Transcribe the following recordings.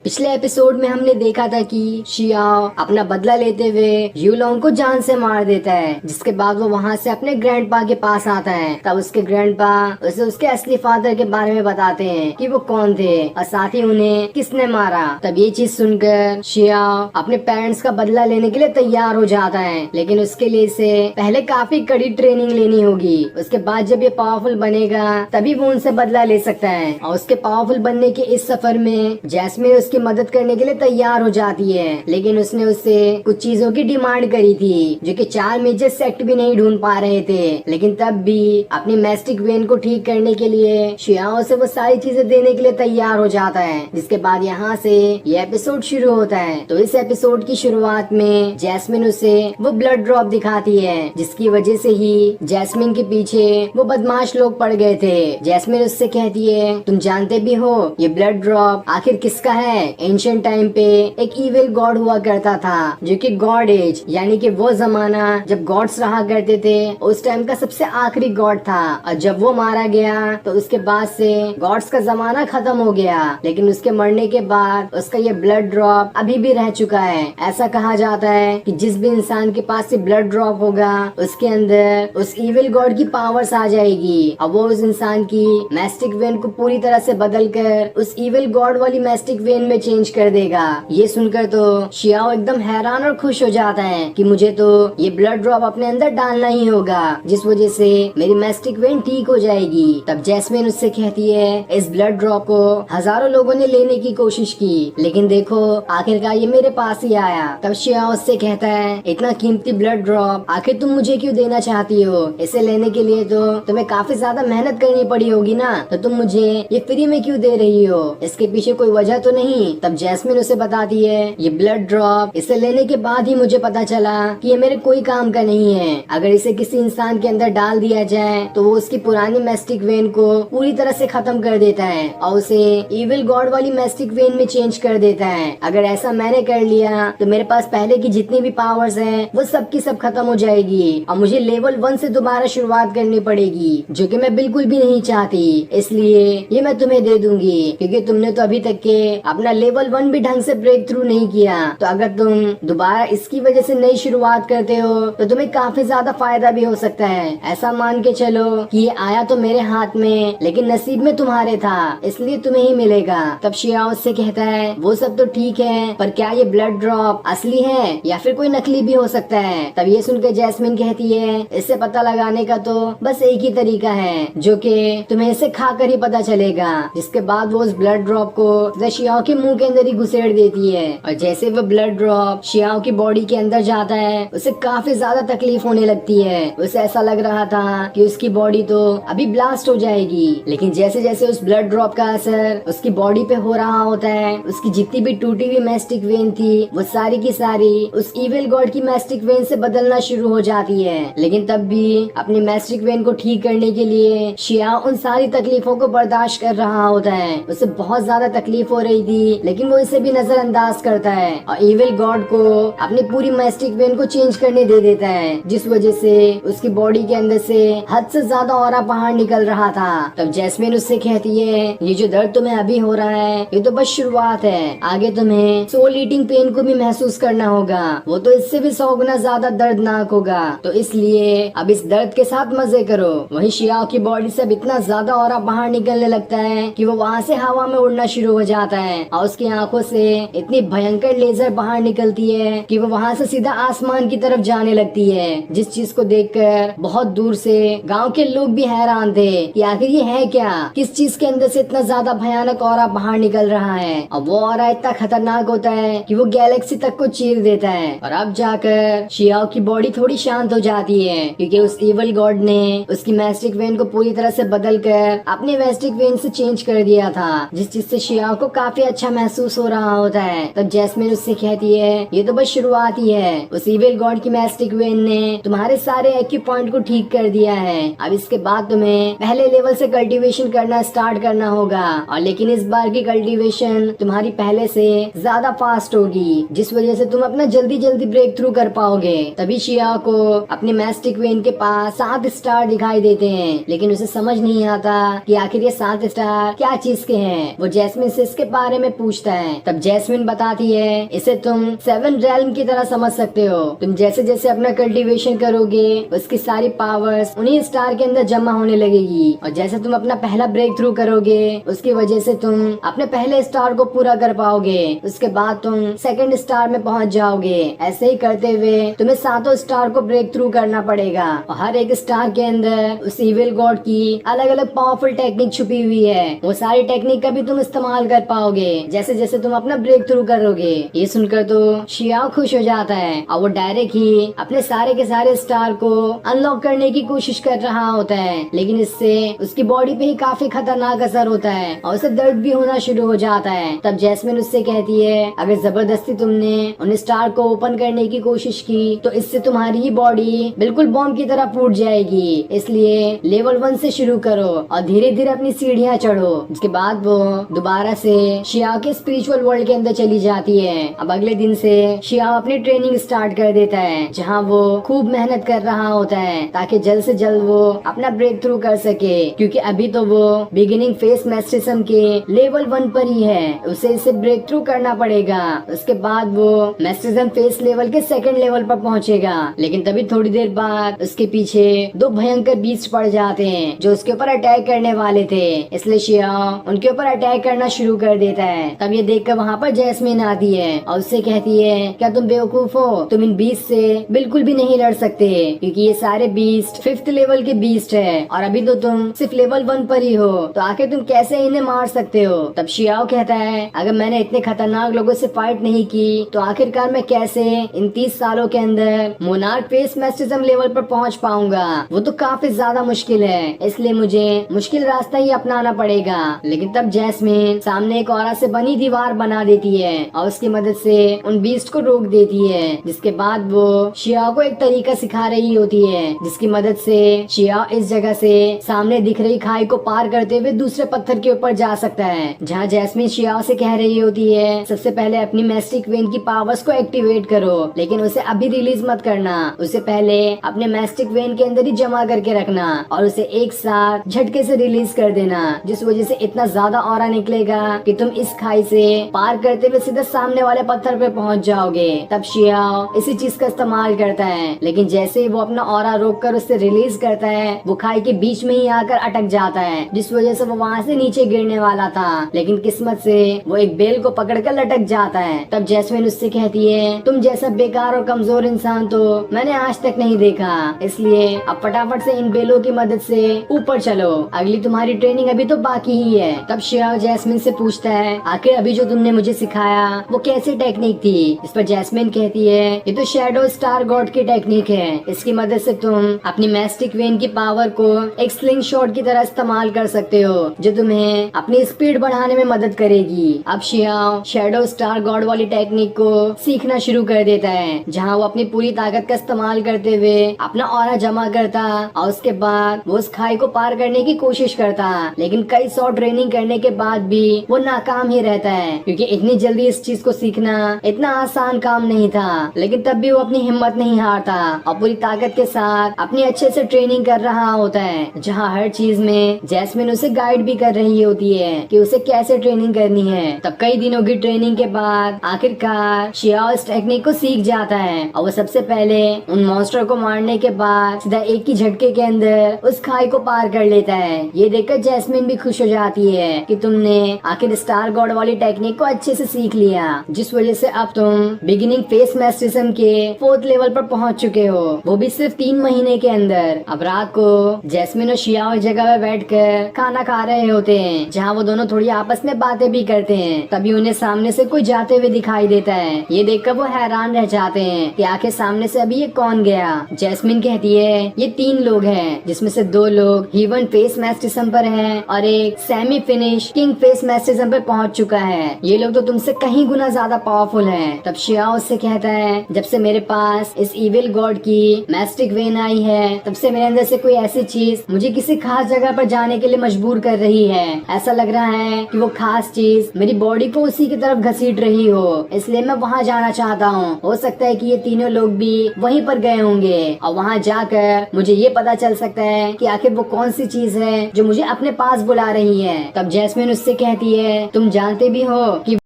पिछले एपिसोड में हमने देखा था कि शियाओ अपना बदला लेते हुए यूलोंग को जान से मार देता है, जिसके बाद वो वहाँ से अपने ग्रैंडपा के पास आता है। तब उसके ग्रैंडपा उसे उसके असली फादर के बारे में बताते हैं कि वो कौन थे और साथ ही उन्हें किसने मारा। तब ये चीज सुनकर शियाओ अपने पेरेंट्स का बदला लेने के लिए तैयार हो जाता है, लेकिन उसके लिए इसे पहले काफी कड़ी ट्रेनिंग लेनी होगी। उसके बाद जब ये पावरफुल बनेगा तभी वो उनसे बदला ले सकता है। और उसके पावरफुल बनने के इस सफर में जैस्मिन उसकी मदद करने के लिए तैयार हो जाती है, लेकिन उसने उससे कुछ चीजों की डिमांड करी थी जो कि 4 मेजर सेक्ट भी नहीं ढूंढ पा रहे थे। लेकिन तब भी अपनी मैस्टिक वेन को ठीक करने के लिए शियाओ से वो सारी चीजें देने के लिए तैयार हो जाता है। जिसके बाद यहाँ से ये एपिसोड शुरू होता है। तो इस एपिसोड की शुरुआत में जैस्मिन उसे वो ब्लड ड्रॉप दिखाती है, जिसकी वजह से ही जैस्मिन के पीछे वो बदमाश लोग पड़ गए थे। जैस्मिन उससे कहती है, तुम जानते भी हो ये ब्लड ड्रॉप आखिर किसका है? एंशिएंट टाइम पे एक इविल गॉड हुआ करता था जो कि गॉड एज यानी कि वो जमाना जब गॉड्स रहा करते थे, उस टाइम का सबसे आखिरी गॉड था। और जब वो मारा गया तो उसके बाद से गॉड्स का जमाना खत्म हो गया, लेकिन उसके मरने के बाद उसका ये ब्लड ड्रॉप अभी भी रह चुका है। ऐसा कहा जाता है कि जिस भी इंसान के पास से ब्लड ड्रॉप होगा उसके अंदर उस इविल गॉड की पावर्स आ जाएगी। अब वो उस इंसान की मैस्टिक वेन को पूरी तरह से बदल कर उस इविल गॉड वाली मैस्टिक वेन में चेंज कर देगा। ये सुनकर तो शियाओ एकदम हैरान और खुश हो जाता है कि मुझे तो ये ब्लड ड्रॉप अपने अंदर डालना ही होगा, जिस वजह से मेरी मैस्टिक वेन ठीक हो जाएगी। तब जैस्मिन उससे कहती है, इस ब्लड ड्रॉप को हजारों लोगों ने लेने की कोशिश की, लेकिन देखो आखिरकार ये मेरे पास ही आया। तब शियाओ उससे कहता है, इतना कीमती ब्लड ड्रॉप आखिर तुम मुझे क्यों देना चाहती हो? इसे लेने के लिए तो तुम्हें काफी ज्यादा मेहनत करनी पड़ी होगी ना, तो तुम मुझे ये फ्री में क्यों दे रही हो? इसके पीछे कोई वजह तो नहीं? तब जैस्मिन उसे बताती है, ये ब्लड ड्रॉप इसे लेने के बाद ही मुझे पता चला कि ये मेरे कोई काम का नहीं है। अगर इसे किसी इंसान के अंदर डाल दिया जाए तो वो उसकी पुरानी मैस्टिक वेन को पूरी तरह से खत्म कर देता है और उसे इविल गॉड वाली मैस्टिक वेन में चेंज कर देता है। अगर ऐसा मैंने कर लिया तो मेरे पास पहले की जितनी भी पावर्स हैं वो सब की सब खत्म हो जाएगी और मुझे लेवल 1 से दोबारा शुरुआत करनी पड़ेगी, जो कि मैं बिल्कुल भी नहीं चाहती। इसलिए ये मैं तुम्हें दे दूंगी, क्योंकि तुमने तो अभी तक के अपना लेवल 1 भी ढंग से ब्रेक थ्रू नहीं किया। तो अगर तुम दोबारा इसकी वजह से नई शुरुआत करते हो तो तुम्हें काफी ज्यादा फायदा भी हो सकता है। ऐसा मान के चलो कि ये आया तो मेरे हाथ में, लेकिन नसीब में तुम्हारे था, इसलिए तुम्हें ही मिलेगा। तब शियाओ उससे कहता है, वो सब तो ठीक है, पर क्या ये ब्लड ड्रॉप असली है या फिर कोई नकली भी हो सकता है? तब ये सुनकर जैस्मिन कहती है, इससे पता लगाने का तो बस एक ही तरीका है, जो कि तुम्हें इसे खाकर ही पता चलेगा। जिसके बाद वो उस ब्लड ड्रॉप को शियाओ के मुंह के अंदर ही घुसेड़ देती है, और जैसे वो ब्लड ड्रॉप शियाओ की बॉडी के अंदर जाता है उसे काफी ज्यादा तकलीफ होने लगती है। उसे ऐसा लग रहा था कि उसकी बॉडी तो अभी ब्लास्ट हो जाएगी, लेकिन जैसे जैसे उस ब्लड ड्रॉप का असर उसकी बॉडी पे हो रहा होता है, उसकी जितनी भी टूटी हुई मैस्टिक वेन थी वो सारी की सारी उस इविल गॉड की मैस्टिक वेन से बदलना शुरू हो जाती है। लेकिन तब भी अपनी मैस्टिक वेन को ठीक करने के लिए शियाओ उन सारी तकलीफों को बर्दाश्त कर रहा होता है। उसे बहुत ज्यादा तकलीफ हो रही थी, लेकिन वो इसे भी नजरअंदाज करता है और इविल गॉड को अपनी पूरी मैस्टिक वेन को चेंज करने दे देता है, जिस वजह से उसकी बॉडी के अंदर से हद से ज्यादा ऑरा बाहर निकल रहा था। तब जैस्मिन उससे कहती है, ये जो दर्द तुम्हें अभी हो रहा है ये तो बस शुरुआत है, आगे तुम्हें सोल ईटिंग पेन को भी महसूस करना होगा, वो तो इससे भी 100 गुना ज्यादा दर्दनाक होगा। तो इसलिए अब इस दर्द के साथ मजे करो। वही शियाओ की बॉडी से अब इतना ज्यादा ऑरा बाहर निकलने लगता है कि वो वहाँ से हवा में उड़ना शुरू हो जाता है, और उसकी आंखों से इतनी भयंकर लेजर बाहर निकलती है कि वो वहाँ से सीधा आसमान की तरफ जाने लगती है। जिस चीज को देखकर बहुत दूर से गांव के लोग भी हैरान थे कि आखिर ये है क्या, किस चीज के अंदर से इतना ज्यादा भयानक ऑरा बाहर निकल रहा है। और वो ऑरा इतना खतरनाक होता है कि वो गैलेक्सी तक को चीर देता है। और अब जाकर शियाओ की बॉडी थोड़ी शांत हो जाती है, क्योंकि उस इविल गॉड ने उसकी मैस्टिक वेन को पूरी तरह से बदल कर अपने मैस्टिक वेन से चेंज कर दिया था, जिस चीज से शियाओ को काफी अच्छा महसूस हो रहा होता है। तब जैस्मिन उससे कहती है, ये तो बस शुरुआत ही है, उस इविल गॉड की मैस्टिक वेन ने तुम्हारे सारे एक्यू पॉइंट को ठीक कर दिया है। अब इसके बाद तुम्हें पहले लेवल से कल्टीवेशन करना स्टार्ट करना होगा, और लेकिन इस बार की कल्टीवेशन तुम्हारी पहले से ज्यादा फास्ट होगी, जिस वजह से तुम अपना जल्दी जल्दी ब्रेक थ्रू कर पाओगे। तभी शियाओ को अपनी मैस्टिक वेन के पास 7 स्टार दिखाई देते हैं, लेकिन उसे समझ नहीं आता कि आखिर ये 7 स्टार क्या चीज के हैं। वो जैस्मिन से इसके बारे में पूछता है। तब जैस्मिन बताती है इसे तुम 7 रेल्म की तरह समझ सकते हो। तुम जैसे जैसे अपना कल्टीवेशन करोगे उसकी सारी पावर्स उन्हीं स्टार के अंदर जमा होने लगेगी, और जैसे तुम अपना पहला ब्रेक थ्रू करोगे उसकी वजह से तुम अपने पहले स्टार को पूरा कर पाओगे। उसके बाद तुम सेकंड स्टार में पहुंच जाओगे। ऐसे ही करते हुए तुम्हें 7 स्टार को ब्रेक थ्रू करना पड़ेगा, और हर एक स्टार के अंदर उस इविल गॉड की अलग अलग पावरफुल टेक्निक छुपी हुई है। वो सारी टेक्निक का भी तुम इस्तेमाल कर पाओगे जैसे जैसे तुम अपना ब्रेक थ्रू करोगे। ये सुनकर तो शियाओ खुश हो जाता है और वो डायरेक्ट ही अपने सारे के सारे स्टार को अनलॉक करने की कोशिश कर रहा होता है, लेकिन इससे उसकी बॉडी पे ही काफी खतरनाक असर होता है और उसे दर्द भी होना शुरू हो जाता है। तब जैस्मिन उससे कहती है अगर जबरदस्ती तुमने उन स्टार को ओपन करने की कोशिश की तो इससे तुम्हारी ही बॉडी बिल्कुल बॉम्ब की तरह फूट जाएगी, इसलिए लेवल 1 से शुरू करो और धीरे धीरे अपनी सीढ़ियाँ चढ़ो। इसके बाद वो दोबारा से शियाओ के स्पिरिचुअल वर्ल्ड के अंदर चली जाती है। अब अगले दिन से शियाओ अपनी ट्रेनिंग स्टार्ट कर देता है, जहाँ वो खूब मेहनत कर रहा होता है ताकि जल्द से जल्द वो अपना ब्रेक थ्रू कर सके, क्योंकि अभी तो वो बिगिनिंग फेस मैस्टिज्म के लेवल 1 पर ही है। उसे इसे ब्रेक थ्रू करना पड़ेगा। उसके बाद वो मैस्टिज्म फेस लेवल के सेकंड लेवल पर पहुंचेगा, लेकिन तभी थोड़ी देर बाद उसके पीछे 2 भयंकर बीस्ट पड़ जाते हैं जो उसके ऊपर अटैक करने वाले थे, इसलिए शियाओ उनके ऊपर अटैक करना शुरू कर देता है। तब ये देखकर वहाँ पर जैस्मिन आती है और उससे कहती है क्या तुम बेवकूफ हो, तुम इन बीस्ट से बिल्कुल भी नहीं लड़ सकते, क्योंकि ये सारे बीस्ट 5th लेवल के बीस्ट है और अभी तो तुम सिर्फ लेवल 1 पर ही हो, तो आखिर तुम कैसे इन्हें मार सकते हो। तब शियाओ कहता है अगर मैंने इतने खतरनाक लोगों से फाइट नहीं की तो आखिरकार मैं कैसे इन 30 सालों के अंदर मोनार्क फेस मैस्टिज्म लेवल पर पहुंच पाऊंगा। वो तो काफी ज्यादा मुश्किल है, इसलिए मुझे मुश्किल रास्ता ही अपनाना पड़ेगा। लेकिन तब जैस्मिन सामने एक औरत से बनी दीवार बना देती है और उसकी मदद से उन बीस्ट को रोक देती है। जिसके बाद वो शियाओ को एक तरीका सिखा रही होती है जिसकी मदद से शियाओ इस जगह से सामने दिख रही खाई को पार करते हुए दूसरे पत्थर के ऊपर जा सकता है, जहाँ जैस्मिन शियाओ से कह रही होती है सबसे पहले अपनी मैस्टिक वेन की पावर्स को एक्टिवेट करो, लेकिन उसे अभी रिलीज मत करना, उसे पहले अपने मैस्टिक वेन के अंदर ही जमा करके रखना और उसे एक साथ झटके से रिलीज कर देना, जिस वजह से इतना ज्यादा ऑरा निकलेगा कि तुम इस खाई से पार करते हुए सीधा सामने वाले पत्थर पे पहुंच जाओगे। तब शियाओ इसी चीज का इस्तेमाल करता है, लेकिन जैसे ही वो अपना ऑरा रोक कर उससे रिलीज करता है वो खाई के बीच में ही आकर अटक जाता है, जिस वजह से वो वहाँ से नीचे गिरने वाला था, लेकिन किस्मत से वो एक बेल को पकड़कर लटक जाता है। तब जैस्मिन उससे कहती है तुम जैसा बेकार और कमजोर इंसान तो मैंने आज तक नहीं देखा, इसलिए अब फटाफट से इन बेलों की मदद से ऊपर चलो, अगली तुम्हारी ट्रेनिंग अभी तो बाकी ही है। तब शियाओ जैस्मिन से पूछता है आखिर अभी जो तुमने मुझे सिखाया वो कैसी टेक्निक थी। इस पर जैस्मिन कहती है ये तो शैडो स्टार गॉड की टेक्निक है, इसकी मदद से तुम अपनी मैस्टिक वेन की पावर को एक स्लिंग शॉट की तरह इस्तेमाल कर सकते हो जो तुम्हें अपनी स्पीड बढ़ाने में मदद करेगी। अब शियाओ शैडो स्टार गॉड वाली टेक्निक को सीखना शुरू कर देता है, जहाँ वो अपनी पूरी ताकत का इस्तेमाल करते हुए अपना ऑरा जमा करता और उसके बाद वो उस खाई को पार करने की कोशिश करता, लेकिन कई 100 ट्रेनिंग करने के बाद भी वो नाकाम ही रहता है, क्योंकि इतनी जल्दी इस चीज को सीखना इतना आसान काम नहीं था। लेकिन तब भी वो अपनी हिम्मत नहीं हारता और पूरी ताकत के साथ अपनी अच्छे से ट्रेनिंग कर रहा होता है, जहाँ हर चीज में जैस्मिन उसे गाइड भी कर रही होती है कि उसे कैसे ट्रेनिंग करनी है। तब कई दिनों की ट्रेनिंग के बाद आखिरकार शियाओ इस टेक्निक को सीख जाता है और वो सबसे पहले उन मॉन्स्टर को मारने के बाद सीधा एक ही झटके के अंदर उस खाई को पार कर लेता है। ये देखकर जैस्मिन भी खुश हो जाती है कि तुमने आखिर स्टार गॉड वाली टेक्निक को अच्छे से सीख लिया, जिस वजह से अब तुम बिगिनिंग फेस मैस्टिज्म के 4th लेवल पर पहुंच चुके हो, वो भी सिर्फ 3 महीने के अंदर। अब रात को जैस्मिन और शियाओ जगह पे बैठकर खाना खा रहे होते हैं, जहाँ वो दोनों थोड़ी आपस में बातें भी करते हैं। तभी उन्हें सामने से कोई जाते हुए दिखाई देता है। ये देखकर वो हैरान रह जाते हैं कि आखिर सामने से अभी ये कौन गया। जैस्मिन कहती है ये 3 लोग हैं, जिसमें से 2 लोग हीवन फेस मैस्टिज्म पर हैं और एक सेमी फिनिश किंग फेस मैस्टिज्म पर पहुंच चुका है। ये लोग तो तुमसे कहीं गुना ज्यादा पावरफुल हैं। तब शियाओ उससे कहता है जब से मेरे पास इस इविल गॉड की मैस्टिक वेन आई है, तब से मेरे अंदर से कोई ऐसी चीज मुझे किसी खास जगह पर जाने के लिए मजबूर कर रही है। ऐसा लग रहा है कि वो खास चीज मेरी बॉडी को उसी की तरफ घसीट रही हो, इसलिए मैं वहाँ जाना चाहता हूँ। हो सकता है कि ये तीनों लोग भी वहीं पर गए होंगे और वहाँ जाकर मुझे ये पता चल सकता है कि आखिर वो कौन सी चीज है जो मुझे अपने पास बुला रही है। तब जैस्मिन उससे कहती है तुम जानते भी हो कि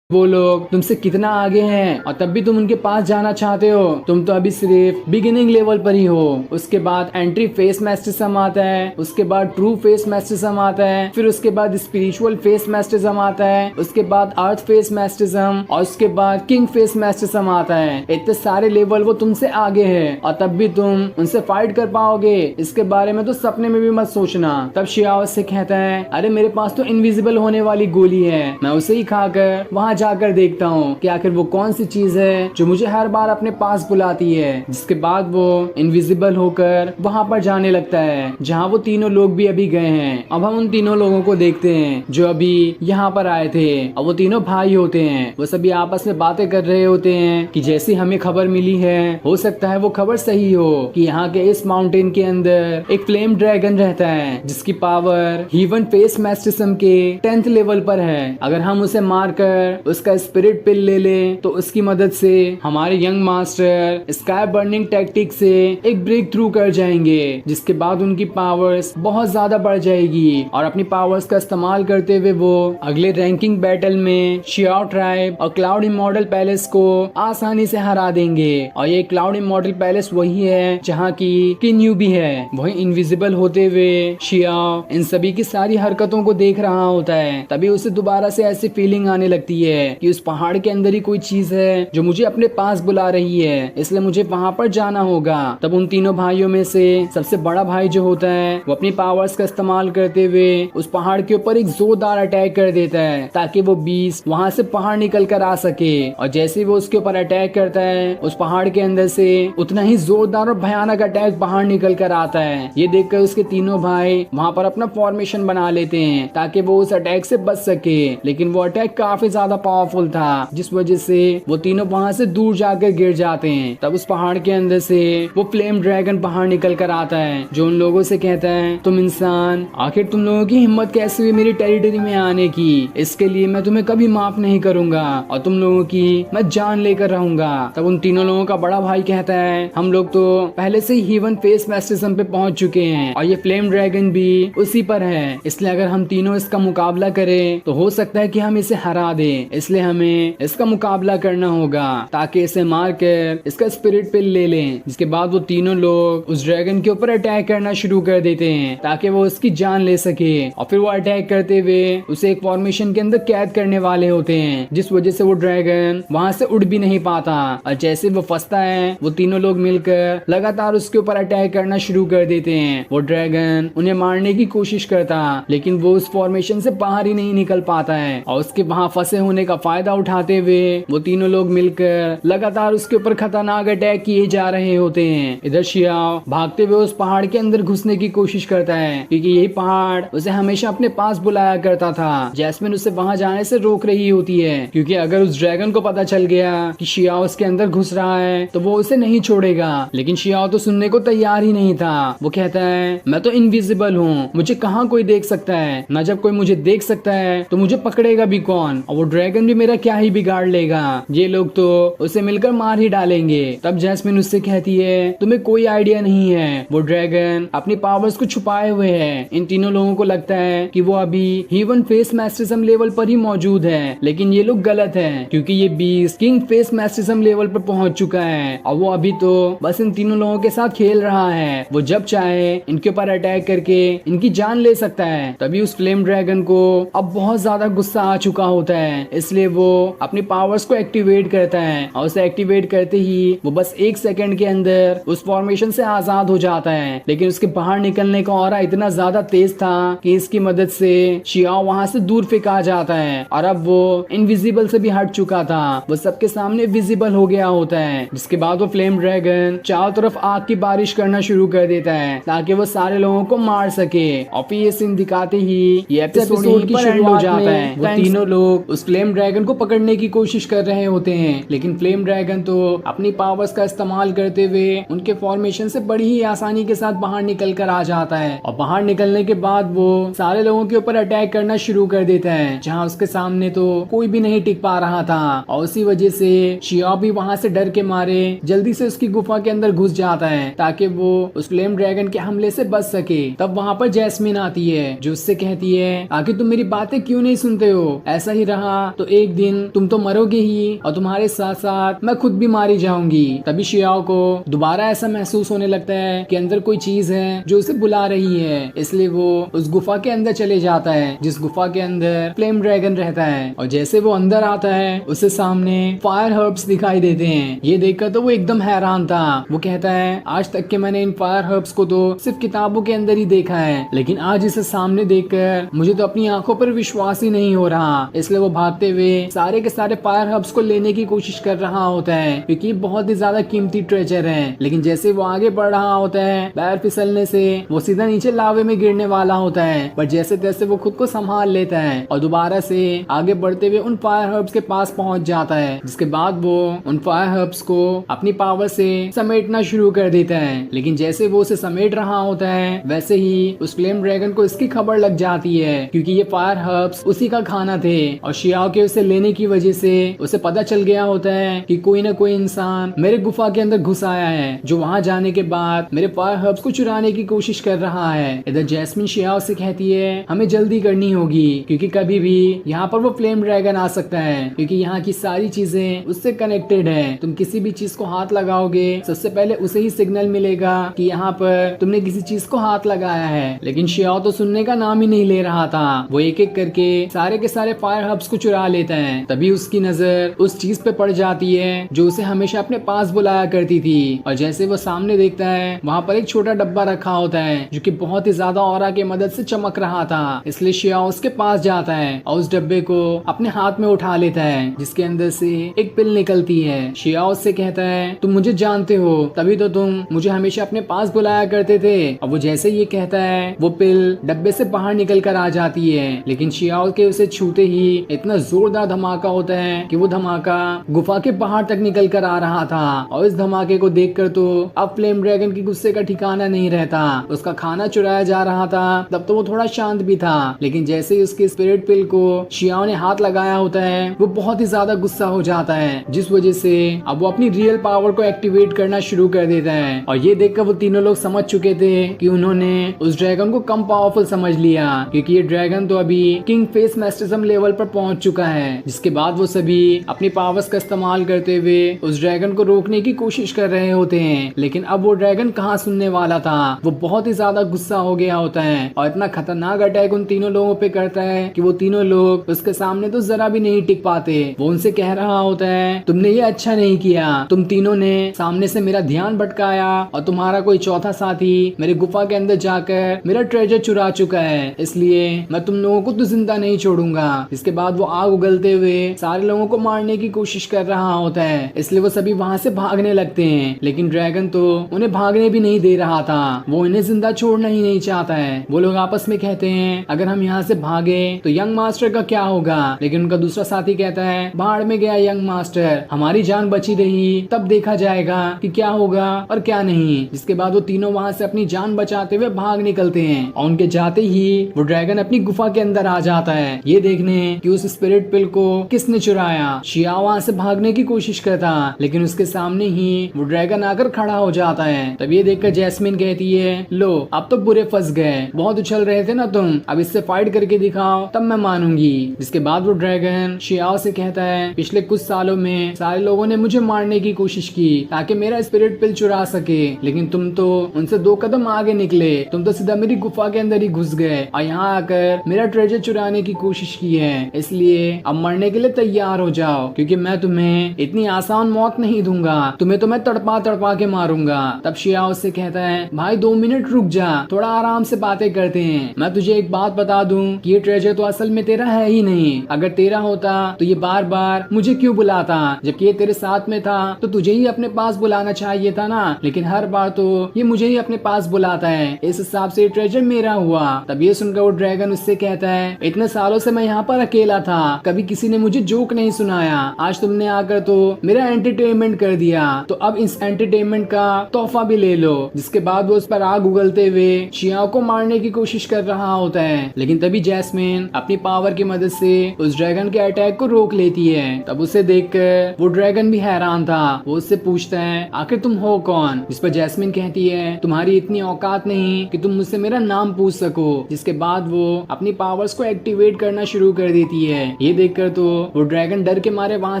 वो लोग तुमसे कितना आगे हैं और तब भी तुम उनके पास जाना चाहते हो। तुम तो अभी सिर्फ बिगिनिंग लेवल पर ही हो। उसके बाद एंट्री फेस मैस्टिज्म आता है, उसके बाद ट्रू फेस मैस्टिज्म आता है, फिर उसके बाद स्पिरिचुअल फेस मैस्टिज्म आता है, उसके बाद अर्थ फेस मैस्टिज्म और उसके बाद किंग फेस मैस्टिज्म आता है। इतने सारे लेवल वो तुमसे आगे है और तब भी तुम उनसे फाइट कर पाओगे, इसके बारे में तो सपने में भी मत सोचना। तब शियाओ से कहता है, अरे मेरे पास तो इनविजिबल होने वाली गोली है, मैं उसे ही खाकर वहाँ जाकर देखता हूँ कि आखिर वो कौन सी चीज है जो मुझे हर बार अपने पास बुलाती है। जिसके बाद वो इनविजिबल होकर वहाँ पर जाने लगता है जहाँ वो तीनों लोग भी अभी गए हैं। अब हम उन तीनों लोगों को देखते हैं जो अभी यहाँ पर आए थे और वो तीनों भाई होते हैं। वो सभी आपस में बातें कर रहे होते हैं कि जैसी हमें खबर मिली है, हो सकता है वो खबर सही हो कि यहाँ के इस माउंटेन के अंदर एक फ्लेम ड्रैगन रहता है जिसकी पावर हीवन फेस मैस्टिज्म के 10th लेवल पर है। अगर हम उसे मारकर उसका स्पिरिट पिल ले लें तो उसकी मदद से हमारे young master sky burning tactic से एक ब्रेक थ्रू कर जाएंगे, जिसके बाद उनकी पावर्स बहुत ज्यादा बढ़ जाएगी और अपनी पावर्स का इस्तेमाल करते हुए वो अगले रैंकिंग बैटल में शियाओ ट्राइब और क्लाउड इमॉर्टल पैलेस को आसानी से हरा देंगे। और ये क्लाउड इमॉर्टल पैलेस वही है जहाँ की किन्यू भी है। वही इनविजिबल होते हुए शियाओ इन सभी की सारी हरकतों को देख रहा होता है। तभी उसे दोबारा से ऐसी फीलिंग आने लगती है कि उस पहाड़ के अंदर ही कोई चीज है जो मुझे अपने पास बुला रही है, इसलिए मुझे वहाँ पर जाना होगा। तब उन तीनों भाइयों में से सबसे बड़ा भाई जो होता है वो अपनी पावर्स का इस्तेमाल करते हुए उस पहाड़ के ऊपर एक जोरदार अटैक कर देता है ताकि वो बीस्ट वहाँ से बाहर निकल कर आ सके। और जैसे वो उसके ऊपर अटैक करता है उस पहाड़ के अंदर से उतना ही जोरदार और भयानक अटैक बाहर निकल कर आता है। ये देखकर उसके तीनों भाई वहाँ पर अपना फॉर्मेशन बना लेते हैं ताकि वो उस अटैक से बच सके। लेकिन वो अटैक काफी ज्यादा पावरफुल था जिस वजह से वो तीनों वहाँ से दूर जाकर गिर जाते हैं। तब उस पहाड़ के अंदर से वो फ्लेम ड्रैगन बाहर निकल कर आता है जो उन लोगों से कहता है, तुम इंसान, आखिर तुम लोगों की हिम्मत कैसे हुई मेरी टेरिटरी में आने की? इसके लिए मैं तुम्हें कभी माफ नहीं करूंगा और तुम लोगों की मैं जान लेकर रहूंगा। तब उन तीनों लोगों का बड़ा भाई कहता है, हम लोग तो पहले से ही हीवन फेस मैस्टिज्म पे पहुंच चुके हैं और ये फ्लेम ड्रैगन भी उसी पर है, इसलिए अगर हम तीनों इसका मुकाबला करें तो हो सकता है कि हम इसे हरा दें। इसलिए हमें इसका मुकाबला करना होगा ताकि इसे मार कर इसका स्पिरिट पिल ले लें। जिसके बाद वो तीनों लोग उस ड्रैगन के ऊपर अटैक करना शुरू कर देते हैं ताकि वो उसकी जान ले सके। और फिर वो अटैक करते हुए उसे एक फॉर्मेशन के अंदर कैद करने वाले होते हैं जिस वजह से वो ड्रैगन वहां से उड़ भी नहीं पाता। और जैसे वो फंसता है वो तीनों लोग मिलकर लगातार उसके ऊपर अटैक करना शुरू कर देते हैं। वो ड्रैगन उन्हें मारने की कोशिश करता लेकिन वो उस फॉर्मेशन से बाहर ही नहीं निकल पाता है और उसके वहां फंसे होने का फायदा उठाते हुए वो तीनों लोग मिलकर लगातार उसके ऊपर खतरनाक अटैक किए जा रहे होते हैं। इधर शियाओ भागते हुए उस पहाड़ के अंदर घुसने की कोशिश करता है क्योंकि यही पहाड़ उसे हमेशा अपने पास बुलाया करता था। जैस्मिन उसे वहां जाने से रोक रही होती है क्योंकि अगर उस ड्रैगन को पता चल गया कि शियाओ उसके अंदर घुस रहा है तो वो उसे नहीं छोड़ेगा। लेकिन शियाओ तो सुनने को तैयार ही नहीं था। वो कहता है, मैं तो इनविजिबल हूँ, मुझे कहाँ कोई देख सकता है, न जब कोई मुझे देख सकता है तो मुझे पकड़ेगा भी कौन, और वो ड्रैगन भी मेरा क्या ही बिगाड़ लेगा, ये लोग तो उसे मिलकर मार ही डालेंगे। तब जैस्मिन उससे कहती है, तुम्हें कोई आइडिया नहीं है, वो ड्रैगन अपनी पावर्स को छुपाए हुए है। इन तीनों लोगों को लगता है कि वो अभी हीवन फेस मैस्टिज्म लेवल पर ही मौजूद है, लेकिन ये लोग गलत है क्योंकि ये बीस्ट किंग फेस मैस्टिज्म लेवल पर पहुंच चुका है और वो अभी तो बस इन तीनों लोगों के साथ खेल रहा है। वो जब चाहे इनके ऊपर अटैक करके इनकी जान ले सकता है। तभी उस फ्लेम ड्रैगन को अब बहुत ज्यादा गुस्सा आ चुका होता है, इसलिए वो अपनी पावर्स को एक्टिवेट करता है और उसे एक्टिवेट करते ही वो बस 1 सेकंड के अंदर उस फॉर्मेशन से आजाद हो जाता है। लेकिन उसके बाहर निकलने का ऑरा इतना ज्यादा तेज था कि इसकी मदद से शियाओ वहां से दूर फेंका जाता है और अब वो इनविजिबल से भी हट चुका था, वो सबके सामने विजिबल हो गया होता है। जिसके बाद वो फ्लेम ड्रैगन चारों तरफ आग की बारिश करना शुरू कर देता है ताकि वो सारे लोगों को मार सके। और फिर ये सीन दिखाते ही ये एपिसोड की शुरुआत हो जाता है। वो तीनों लोग उस फ्लेम ड्रैगन को पकड़ने की कोशिश कर रहे होते हैं, लेकिन फ्लेम ड्रैगन तो अपनी पावर्स का इस्तेमाल करते हुए उनके फॉर्मेशन से बड़ी ही आसानी के साथ बाहर निकल कर आ जाता है। और बाहर निकलने के बाद वो सारे लोगों के ऊपर अटैक करना शुरू कर देता है जहाँ उसके सामने तो कोई भी नहीं टिक पा रहा था। और उसी वजह से शियाओ भी वहाँ से डर के मारे जल्दी से उसकी गुफा के अंदर घुस जाता है ताकि वो उस फ्लेम ड्रैगन के हमले से बच सके। तब वहाँ पर जैस्मिन आती है जो उससे कहती है, आखिर तुम मेरी बातें क्यों नहीं सुनते हो, ऐसा ही रहा तो एक दिन तुम तो मरोगे ही और तुम्हारे साथ साथ मैं खुद भी मारी जाऊंगी। तभी शियाओ को दोबारा ऐसा महसूस होने लगता है कि अंदर कोई चीज है जो उसे बुला रही है, इसलिए वो उस गुफा के अंदर चले जाता है जिस गुफा के अंदर फ्लेम ड्रैगन रहता है। और जैसे वो अंदर आता है उसे सामने फायर हर्ब्स दिखाई देते हैं। ये देखकर तो वो एकदम हैरान था। वो कहता है आज तक के मैंने इन फायर हर्ब्स को तो सिर्फ किताबों के अंदर ही देखा है, लेकिन आज इसे सामने देखकर मुझे तो अपनी आंखों पर विश्वास ही नहीं हो रहा। इसलिए वो भागते हुए सारे के सारे फायर हर्ब्स को लेने की कोशिश कर रहा होता है क्योंकि ये बहुत ही ज्यादा कीमती ट्रेजर है। लेकिन जैसे वो आगे बढ़ रहा होता है पैर फिसलने से वो सीधा नीचे लावे में गिरने वाला होता है, पर जैसे तैसे वो खुद को संभाल लेता है और दोबारा से आगे बढ़ते हुए उन फायर हर्ब्स के पास पहुंच जाता है। जिसके बाद वो उन फायर हर्ब्स को अपनी पावर से समेटना शुरू कर देता है। लेकिन जैसे वो उसे समेट रहा होता है वैसे ही उस फ्लेम ड्रैगन को इसकी खबर लग जाती है क्योंकि ये फायर हर्ब्स उसी का खाना थे और शियाओ के उसे लेने की वजह से उसे पता चल गया होता है कि कोई ना कोई इंसान मेरे गुफा के अंदर घुस आया है जो वहां जाने के बाद मेरे फायर हर्ब्स को चुराने की कोशिश कर रहा है। इधर जैस्मिन शियाओ से कहती है हमें जल्दी करनी होगी क्योंकि कभी भी यहाँ पर वो फ्लेम ड्रैगन आ सकता है क्योंकि यहाँ की सारी चीजें उससे कनेक्टेड है। तुम किसी भी चीज को हाथ लगाओगे सबसे पहले उसे ही सिग्नल मिलेगा कि यहाँ पर तुमने किसी चीज को हाथ लगाया है। लेकिन शियाओ तो सुनने का नाम ही नहीं ले रहा था। वो एक एक करके सारे के सारे फायर हब्स को चुरा लेता है। तभी उसकी नजर उस चीज पे पड़ जाती है जो उसे हमेशा अपने पास बुलाया करती थी और जैसे वो सामने देखता है वहाँ पर एक छोटा डब्बा रखा होता है जो कि बहुत ही ज्यादा ऑरा की मदद से चमक रहा था। इसलिए शियाओ उसके पास जाता है और उस डब्बे को अपने हाथ में उठा लेता है जिसके अंदर से एक पिल निकलती है। शियाओ उससे कहता है तुम मुझे जानते हो तभी तो तुम मुझे हमेशा अपने पास बुलाया करते थे। और वो जैसे ये कहता है वो पिल डब्बे से बाहर निकल कर आ जाती है। लेकिन शियाओ के उसे छूते ही इतना जोरदार धमाका होता है कि वो धमाका गुफा के बाहर तक निकल कर आ रहा था। और इस धमाके को देखकर तो अब फ्लेम ड्रैगन की गुस्से का ठिकाना नहीं रहता। उसका खाना चुराया जा रहा था तब तो वो थोड़ा शांत भी था, लेकिन जैसे ही उसके स्पिरिट पिल को शियाओ ने हाथ लगाया होता है वो बहुत ही ज्यादा गुस्सा हो जाता है जिस वजह से अब वो अपनी रियल पावर को एक्टिवेट करना शुरू कर देता है। और ये देखकर वो तीनों लोग समझ चुके थे कि उन्होंने उस ड्रैगन को कम पावरफुल समझ लिया क्योंकि ये ड्रैगन तो अभी किंग फेस मैस्टिज्म लेवल पर पहुंच चुका है। जिसके बाद वो सभी अपनी पावर्स का इस्तेमाल करते हुए उस ड्रैगन को रोकने की कोशिश कर रहे होते हैं। लेकिन अब वो ड्रैगन कहाँ सुनने वाला था। वो बहुत ही ज्यादा गुस्सा हो गया होता है और इतना खतरनाक अटैक उन तीनों लोगों पे करता है कि वो तीनों लोग उसके सामने तो जरा भी नहीं टिक पाते। वो उनसे कह रहा होता है तुमने ये अच्छा नहीं किया, तुम तीनों ने सामने से मेरा ध्यान भटकाया और तुम्हारा कोई चौथा साथी मेरे गुफा के अंदर जाकर मेरा ट्रेजर चुरा चुका है, इसलिए मैं तुम लोगों को तो जिंदा नहीं छोड़ूंगा। इसके बाद वो आग उगलते हुए सारे लोगों को मारने की कोशिश कर रहा होता है, इसलिए वो सभी वहाँ से भागने लगते हैं। लेकिन ड्रैगन तो उन्हें भागने भी नहीं दे रहा था, वो इन्हें जिंदा छोड़ना ही नहीं चाहता है। वो लोग आपस में कहते हैं अगर हम यहाँ से भागे तो यंग मास्टर का क्या होगा। लेकिन उनका दूसरा साथी कहता है भाड़ में गया यंग मास्टर, हमारी जान बची रही तब देखा जाएगा कि क्या होगा और क्या नहीं। जिसके बाद वो तीनों वहाँ से अपनी जान बचाते हुए भाग निकलते हैं और उनके जाते ही वो ड्रैगन अपनी गुफा के अंदर आ जाता है ये देखने कि उस स्पिरिट पिल को किसने चुराया। शियाओ वहाँ से भागने की कोशिश करता लेकिन उसके सामने ही वो ड्रैगन आकर खड़ा हो जाता है। तब ये देखकर जैस्मिन कहती है लो अब तो बुरे फंस गए, बहुत उछल रहे थे ना तुम, अब इससे फाइट करके दिखाओ तब मैं मानूंगी। जिसके बाद वो ड्रैगन शियाओ से कहता है पिछले कुछ सालों में सारे लोगों ने मुझे मारने की कोशिश की ताकि मेरा स्पिरिट पिल चुरा सके, लेकिन तुम तो उनसे 2 कदम आगे निकले, तुम तो सीधा मेरी गुफा के अंदर ही घुस गए और यहाँ आकर मेरा ट्रेजर चुराने की कोशिश की है। इसलिए अब मरने के लिए तैयार हो जाओ क्योंकि मैं तुम्हें इतनी आसान मौत नहीं दूंगा, तुम्हें तो मैं तड़पा तड़पा के मारूंगा। तब शियाओ से कहता है भाई 2 मिनट रुक जा, थोड़ा आराम से बातें करते हैं। मैं तुझे एक बात बता दूं कि ये ट्रेजर तो असल में तेरा है ही नहीं, अगर तेरा होता तो ये बार बार मुझे क्यों बुलाता, जबकि ये तेरे साथ में था तो तुझे ही अपने पास बुलाना चाहिए था ना, लेकिन हर बार तो ये मुझे ही अपने पास बुलाता है, इस हिसाब से ये ट्रेजर मेरा हुआ। तब ये सुनकर वो ड्रैगन उससे कहता है इतने सालों से मैं यहाँ पर अकेला था, कभी किसी ने मुझे जोक नहीं सुनाया, आज तुमने आकर तो मेरा एंटरटेनमेंट कर दिया, तो अब इस एंटरटेनमेंट का तोहफा भी ले लो। जिसके बाद वो उस पर आग उगलते हुए शियाओ को मारने की कोशिश कर रहा होता है। लेकिन तभी जैस्मिन अपनी पावर की मदद से उस ड्रैगन के अटैक को रोक लेती है। तब उसे देखकर वो ड्रैगन भी हैरान था, वो उससे पूछता है आखिर तुम हो कौन। जिस पर जैस्मिन कहती है तुम्हारी इतनी औकात नहीं कि तुम मुझसे मेरा नाम पूछ सको। जिसके बाद वो अपनी पावर्स को एक्टिवेट करना शुरू कर देती है। ये देखकर तो वो ड्रैगन डर के मारे वहाँ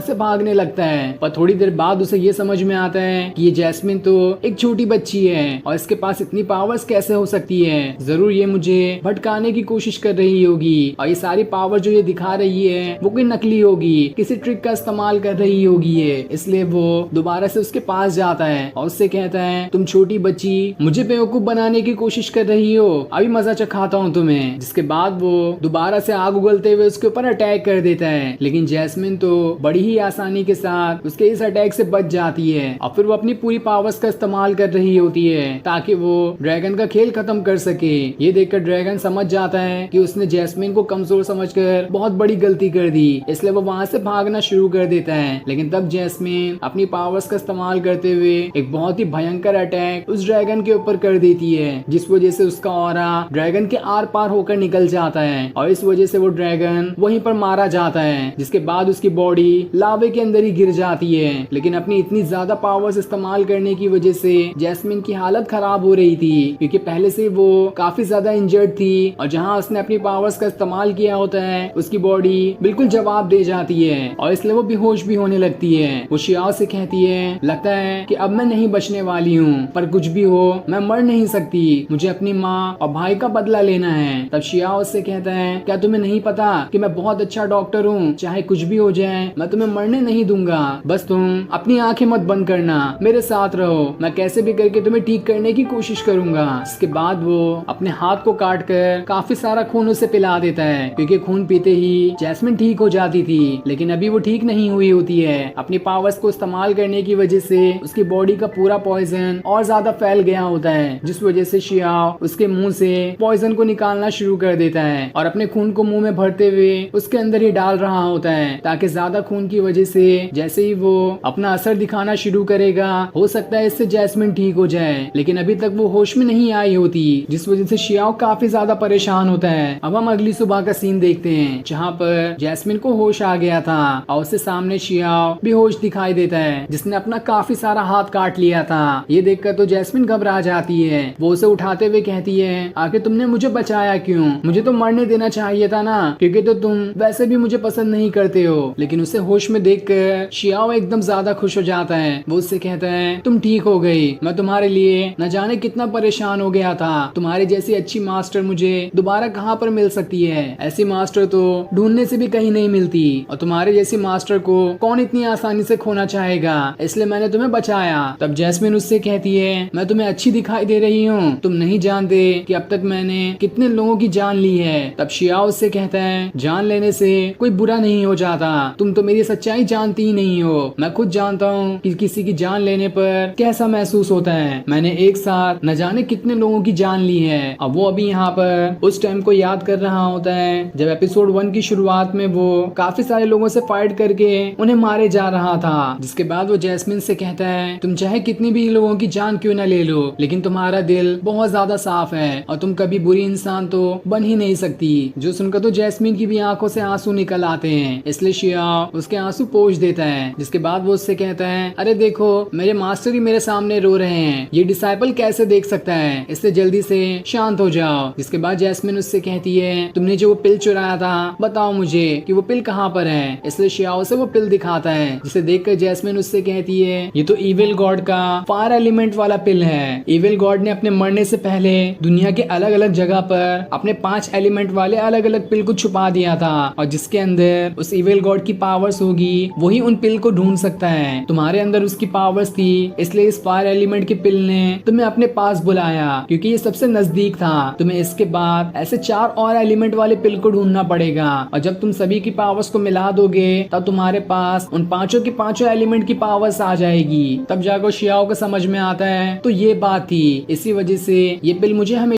से भागने लगता है। पर थोड़ी देर बाद उसे ये समझ में आता है कि ये जैस्मिन तो एक छोटी बच्ची है और इसके पास इतनी पावर्स कैसे हो सकती है। जरूर ये मुझे भटकाने की कोशिश कर रही होगी और ये सारी पावर जो ये दिखा रही है वो कोई नकली होगी, किसी ट्रिक का इस्तेमाल कर रही होगी ये। इसलिए वो दोबारा से उसके पास जाता है और उससे कहता है तुम छोटी बच्ची मुझे बेवकूफ बनाने की कोशिश कर रही हो, अभी मजा चखाता हूँ तुम्हें। जिसके बाद वो दोबारा से आग उगलते हुए उसके ऊपर अटैक कर देता है, लेकिन जैस्मिन तो बड़ी ही आसानी के साथ उसके इस अटैक से बच जाती है और फिर वो अपनी पूरी पावर्स का इस्तेमाल कर रही होती है ताकि वो ड्रैगन का खेल खत्म कर सके। ये देखकर ड्रैगन समझ जाता है कि उसने जैस्मिन को कमजोर समझकर बहुत बड़ी गलती कर दी, इसलिए वो वहाँ से भागना शुरू कर देता है। लेकिन तब जैस्मिन अपनी पावर्स का इस्तेमाल करते हुए एक बहुत ही भयंकर अटैक उस ड्रैगन के ऊपर कर देती है, जिस वजह से उसका ऑरा ड्रैगन के आर पार होकर निकल जाता है और इस वजह से वो ड्रैगन वहीं पर मारा जाता है। जिसके बाद उसकी बॉडी लावे के अंदर ही गिर जाती है। लेकिन अपनी इतनी ज्यादा पावर्स इस्तेमाल करने की वजह से जैस्मिन की हालत खराब हो रही थी, क्योंकि पहले से वो काफी ज्यादा इंजर्ड थी और जहाँ उसने अपनी पावर्स का इस्तेमाल किया होता है उसकी बॉडी बिल्कुल जवाब दे जाती है और इसलिए वो बेहोश भी होने लगती है। वो शियाओ से कहती है लगता है कि अब मैं नहीं बचने वाली हूँ, पर कुछ भी हो मैं मर नहीं सकती, मुझे अपनी माँ और भाई का बदला लेना है। तब शियाओ से कहता है क्या तुम्हें नहीं पता कि मैं बहुत अच्छा डॉक्टर हूँ, चाहे कुछ भी हो जाए मैं तुम्हें मरने नहीं दूंगा, बस तुम अपनी आंखें मत बंद करना, मेरे साथ रहो, मैं कैसे भी करके तुम्हें ठीक करने की कोशिश करूंगा। इसके बाद वो अपने हाथ को काट कर काफी सारा खून उसे पिला देता है, क्योंकि खून पीते ही जैस्मिन ठीक हो जाती थी, लेकिन अभी वो ठीक नहीं हुई होती है। अपनी पावर्स को इस्तेमाल करने की वजह से उसकी बॉडी का पूरा पॉइजन और ज्यादा फैल गया होता है, जिस वजह से शियाओ उसके मुंह से पॉइजन को निकालना शुरू कर देता है और अपने खून को मुंह में भरते हुए उसके अंदर ही डाल रहा होता है, ताकि ज्यादा खून की वजह से जैसे ही वो अपना असर दिखाना शुरू करेगा हो सकता है इससे जैस्मिन ठीक हो जाए। लेकिन अभी तक वो होश में नहीं आई होती, जिस वजह से शियाओ काफी ज्यादा परेशान होता है। अब हम अगली सुबह का सीन देखते हैं, जहाँ पर जैस्मिन को होश आ गया था और उसके सामने शियाओ बेहोश दिखाई देता है, जिसने अपना काफी सारा हाथ काट लिया था। ये देखकर तो जैस्मिन घबरा जाती है, वो उसे उठाते हुए कहती है आखिर तुमने मुझे बचाया क्यों, मुझे तो मरने देना चाहिए था ना, क्योंकि तो तुम वैसे भी मुझे पसंद नहीं करते हो। लेकिन उसे होश में देखकर शियाओ एकदम ज्यादा खुश हो जाता है। वो उससे कहता है तुम ठीक हो गई, मैं तुम्हारे लिए न जाने कितना परेशान हो गया था, तुम्हारी जैसी अच्छी मास्टर मुझे दोबारा कहाँ पर मिल सकती है, ऐसी मास्टर तो ढूंढने से भी कहीं नहीं मिलती और तुम्हारे जैसी मास्टर को कौन इतनी आसानी से खोना चाहेगा, इसलिए मैंने तुम्हें बचाया। तब जैस्मिन उससे कहती है मैं तुम्हें अच्छी दिखाई दे रही हूँ, तुम नहीं जानते कि अब तक मैंने कितने लोगों की जान ली है। तब शियाओ उससे कहता है जान लेने से कोई बुरा नहीं हो जाता, तुम तो मेरी सच्चाई जानती ही नहीं हो, मैं खुद जानता हूँ कि किसी की जान लेने पर कैसा महसूस होता है। मैंने एक साथ न जाने कितने लोगों की जान ली है। अब वो अभी यहाँ पर उस टाइम को याद कर रहा होता है जब एपिसोड 1 की शुरुआत में वो काफी सारे लोगों से फाइट करके उन्हें मारे जा रहा था। जिसके बाद वो जैस्मिन से कहता है तुम चाहे कितनी भी लोगों की जान क्यों न ले लो, लेकिन तुम्हारा दिल बहुत ज्यादा साफ है और तुम कभी बुरी इंसान तो बन ही नहीं सकती। जो सुनकर तो जैस्मिन की भी आंखों से आंसू निकल आते हैं, इसलिए शियाओ उसके आंसू पोंछ देता है। जिसके बाद वो उससे कहता है अरे देखो मेरे मास्टर ही मेरे सामने रो रहे हैं, ये डिसाइपल कैसे देख सकता है, इससे जल्दी से शांत हो जाओ। जिसके बाद जैस्मिन उससे कहती है तुमने जो वो पिल चुराया था बताओ मुझे कि वो पिल कहाँ पर है, इसलिए शियाओ से वो पिल दिखाता है, जिसे देखकर जैस्मिन उससे कहती है ये तो इविल गॉड का फायर एलिमेंट वाला पिल है। इविल गॉड ने अपने मरने से पहले दुनिया के अलग अलग जगह पर अपने 5 एलिमेंट वाले अलग अलग पिल को छुपा दिया था और जिसके अंदर उस इविल गॉड की पावर्स होगी वही उन पिल को ढूंढ सकता है। तुम्हारे अंदर उसकी पावर्स थी, इसलिए इस फायर एलिमेंट के पिल ने तुम्हें अपने पास बुलाया क्योंकि ये सबसे नजदीक था। तुम्हें इसके बाद ऐसे 4 और एलिमेंट वाले पिल को ढूंढना पड़ेगा और जब तुम सभी की पावर्स को मिला दोगे तब तुम्हारे पास उन 5 की 5 एलिमेंट की पावर्स आ जाएगी। तब जाकर शियाओ को समझ में आता है तो ये बात थी, इसी वजह से ये पिल मुझे हमें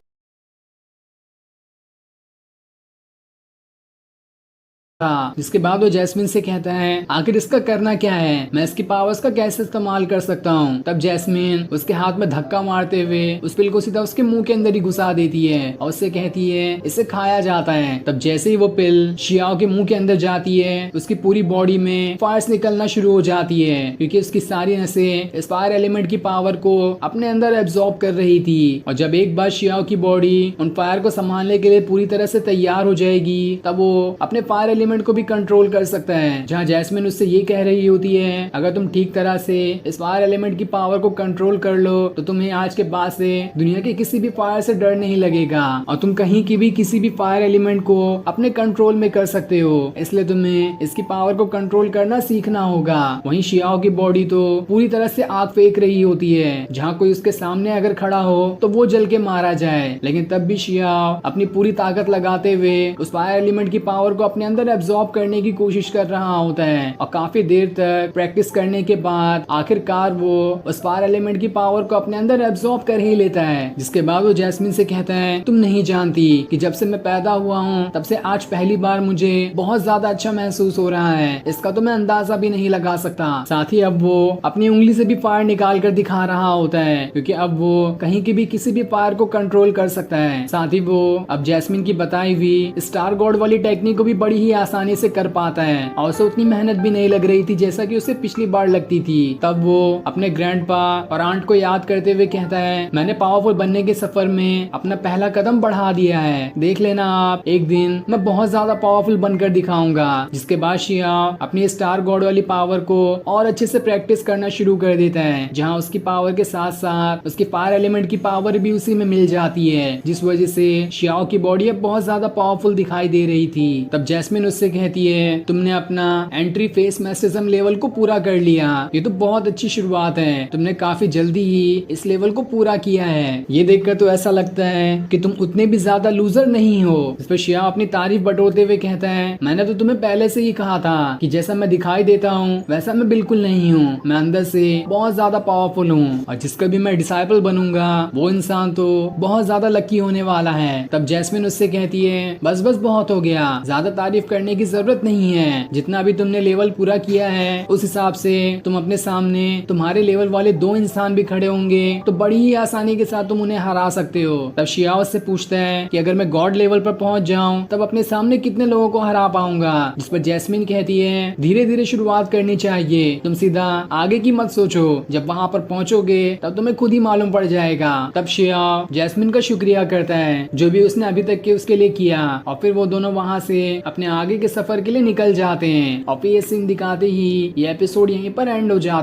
था। जिसके बाद वो जैस्मिन से कहता है आखिर इसका करना क्या है, मैं इसकी पावर्स का कैसे इस्तेमाल कर सकता हूँ। तब जैस्मिन उसके हाथ में धक्का मारते हुए उस पिल को सीधा उसके मुंह के अंदर ही घुसा देती है और उससे कहती है इसे खाया जाता है। तब जैसे ही वो पिल शियाओ के मुंह के अंदर जाती है उसकी पूरी बॉडी में फायर्स निकलना शुरू हो जाती है, क्योंकि उसकी सारी नसें इस फायर एलिमेंट की पावर को अपने अंदर एब्जॉर्ब कर रही थी। और जब एक बार शियाओ की बॉडी उन फायर को संभालने के लिए पूरी तरह से तैयार हो जाएगी तब वो अपने फायर एलिमेंट एलिमेंट को भी कंट्रोल कर सकता है। जहाँ जैस्मिन उससे ये कह रही होती है, अगर तुम ठीक तरह से इस फायर एलिमेंट की पावर को कंट्रोल कर लो तो तुम्हें आज के बाद से दुनिया के किसी भी फायर से डर नहीं लगेगा और तुम कहीं की भी किसी भी फायर एलिमेंट को अपने कंट्रोल में कर सकते हो। इसलिए तुम्हें इसकी पावर को कंट्रोल करना सीखना होगा। वहीं शियाओ की बॉडी तो पूरी तरह से आग फेंक रही होती है। जहाँ कोई उसके सामने अगर खड़ा हो तो वो जल के मारा जाए, लेकिन तब भी शियाओ अपनी पूरी ताकत लगाते हुए उस फायर एलिमेंट की पावर को अपने अंदर एब्जॉर्ब करने की कोशिश कर रहा होता है। और काफी देर तक प्रैक्टिस करने के बाद आखिरकार वो उस फायर एलिमेंट की पावर को अपने अंदर एब्जॉर्ब कर ही लेता है। जिसके बाद वो जैस्मिन से कहता है, तुम नहीं जानती कि जब से मैं पैदा हुआ हूँ तब से आज पहली बार मुझे बहुत ज्यादा अच्छा महसूस हो रहा है। इसका तो मैं अंदाजा भी नहीं लगा सकता। साथ ही अब वो अपनी उंगली से भी फायर निकाल कर दिखा रहा होता है, क्योंकि अब वो कहीं की भी किसी भी फायर को कंट्रोल कर सकता है। साथ ही वो अब जैस्मिन की बताई हुई स्टार गॉड वाली टेक्निक को भी बड़ी ही आसानी से कर पाता है और उसे उतनी मेहनत भी नहीं लग रही थी जैसा कि उसे पिछली बार लगती थी। तब वो अपने ग्रैंडपा और आंट को याद करते हुए कहता है, मैंने पावरफुल बनने के सफर में अपना पहला कदम बढ़ा दिया है। देख लेना आप, एक दिन मैं बहुत ज्यादा पावरफुल बनकर दिखाऊंगा। जिसके बाद शिया अपनी स्टार गॉड वाली पावर को और अच्छे से प्रैक्टिस करना शुरू कर देता है, जहाँ उसकी पावर के साथ साथ उसकी फायर एलिमेंट की पावर भी उसी में मिल जाती है, जिस वजह से शियाओ की बॉडी अब बहुत ज्यादा पावरफुल दिखाई दे रही थी। तब जैस्मिन उससे कहती है, तुमने अपना एंट्री फेस मैस्टिज्म लेवल को पूरा कर लिया, ये तो बहुत अच्छी शुरुआत है। तुमने काफी जल्दी ही इस लेवल को पूरा किया है। ये देखकर तो ऐसा लगता है कि तुम उतने भी ज्यादा लूजर नहीं हो। इस पर शिया अपनी तारीफ बटोरते हुए कहता है, मैंने तो तुम्हें पहले से ही कहा था कि जैसा मैं दिखाई देता हूँ वैसा मैं बिल्कुल नहीं हूँ। मैं अंदर से बहुत ज्यादा पावरफुल हूँ और जिसका भी मैं डिसाइपल बनूंगा वो इंसान तो बहुत ज्यादा लकी होने वाला है। तब जैस्मिन उससे कहती है, बस बस बहुत हो गया, ज्यादा तारीफ करने की जरूरत नहीं है। जितना भी तुमने लेवल पूरा किया है उस हिसाब से तुम अपने सामने तुम्हारे लेवल वाले 2 इंसान भी खड़े होंगे तो बड़ी ही आसानी के साथ तुम उन्हें हरा सकते हो। तब शियाओ से पूछता है कि अगर मैं गॉड लेवल पर पहुंच जाऊं तब अपने सामने कितने लोगों को हरा पाऊंगा। जिस पर जैस्मिन कहती है, धीरे धीरे शुरुआत करनी चाहिए, तुम सीधा आगे की मत सोचो, जब वहां पर पहुंचोगे तब तुम्हें खुद ही मालूम पड़ जाएगा। तब शियाओ जैस्मिन का शुक्रिया करता है जो भी उसने अभी तक के उसके लिए किया और फिर वो दोनों वहां से अपने आगे के सफर के लिए निकल जाते हैं। और फिर ये सीन दिखाते ही ये एपिसोड यहीं पर एंड हो जाता